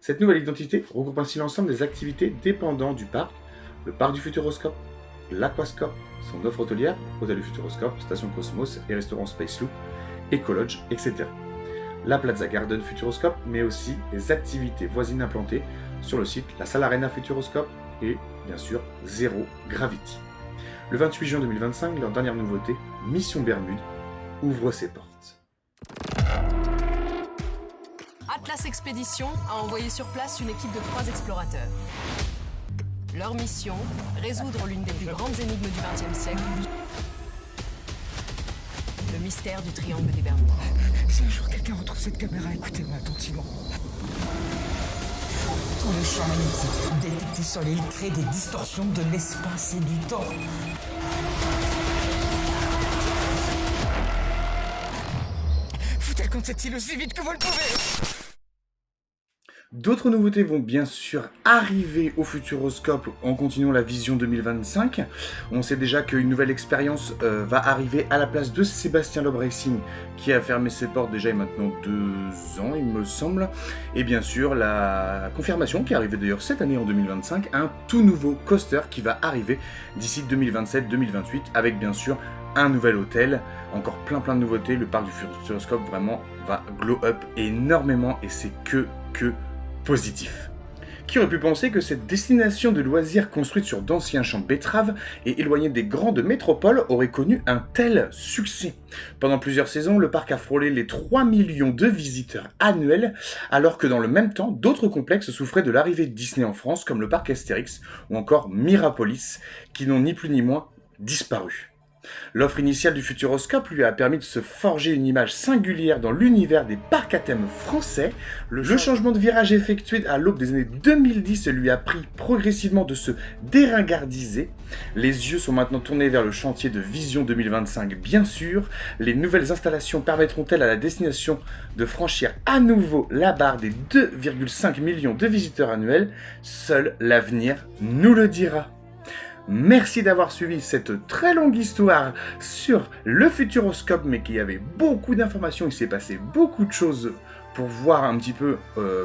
Cette nouvelle identité regroupe ainsi l'ensemble des activités dépendant du parc, le parc du Futuroscope, l'Aquascope, son offre hôtelière, hôtel du Futuroscope, station Cosmos et restaurant Space Loop, Ecolodge, etc. La Plaza Garden Futuroscope, mais aussi les activités voisines implantées sur le site, la salle Arena Futuroscope et, bien sûr, Zero Gravity. Le 28 juin 2025, leur dernière nouveauté, Mission Bermude, ouvre ses portes. Atlas Expédition a envoyé sur place une équipe de 3 explorateurs. Leur mission, résoudre l'une des plus grandes énigmes du XXe siècle. Le mystère du triangle des Bermudes. Si un jour quelqu'un retrouve cette caméra, écoutez-moi attentivement. Tous les champs magnétiques détectés sur l'île créent des distorsions de l'espace et du temps. Foutez le compte cette île aussi vite que vous le pouvez. D'autres nouveautés vont bien sûr arriver au Futuroscope en continuant la vision 2025. On sait déjà qu'une nouvelle expérience va arriver à la place de Sébastien Loeb Racing, qui a fermé ses portes déjà il y a maintenant 2 ans, il me semble. Et bien sûr, la confirmation, qui est arrivée d'ailleurs cette année en 2025, un tout nouveau coaster qui va arriver d'ici 2027-2028, avec bien sûr un nouvel hôtel, encore plein de nouveautés. Le parc du Futuroscope vraiment va glow up énormément et c'est que positif. Qui aurait pu penser que cette destination de loisirs construite sur d'anciens champs de betteraves et éloignée des grandes métropoles aurait connu un tel succès? Pendant plusieurs saisons, le parc a frôlé les 3 millions de visiteurs annuels, alors que dans le même temps, d'autres complexes souffraient de l'arrivée de Disney en France, comme le parc Astérix ou encore Mirapolis, qui n'ont ni plus ni moins disparu. L'offre initiale du Futuroscope lui a permis de se forger une image singulière dans l'univers des parcs à thème français. Le changement de virage effectué à l'aube des années 2010 lui a pris progressivement de se déringardiser. Les yeux sont maintenant tournés vers le chantier de Vision 2025, bien sûr. Les nouvelles installations permettront-elles à la destination de franchir à nouveau la barre des 2,5 millions de visiteurs annuels? Seul l'avenir nous le dira. Merci d'avoir suivi cette très longue histoire sur le Futuroscope, mais qui avait beaucoup d'informations, il s'est passé beaucoup de choses pour voir un petit peu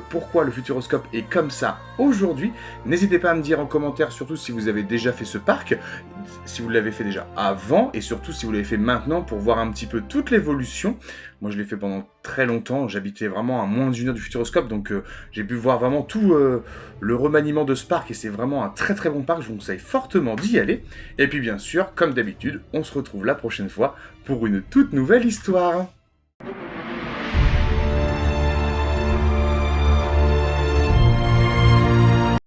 pourquoi le Futuroscope est comme ça aujourd'hui. N'hésitez pas à me dire en commentaire, surtout si vous avez déjà fait ce parc, si vous l'avez fait déjà avant, et surtout si vous l'avez fait maintenant, pour voir un petit peu toute l'évolution. Moi je l'ai fait pendant très longtemps, j'habitais vraiment à moins d'1 heure du Futuroscope, donc j'ai pu voir vraiment tout le remaniement de ce parc, et c'est vraiment un très bon parc, je vous conseille fortement d'y aller. Et puis bien sûr, comme d'habitude, on se retrouve la prochaine fois pour une toute nouvelle histoire.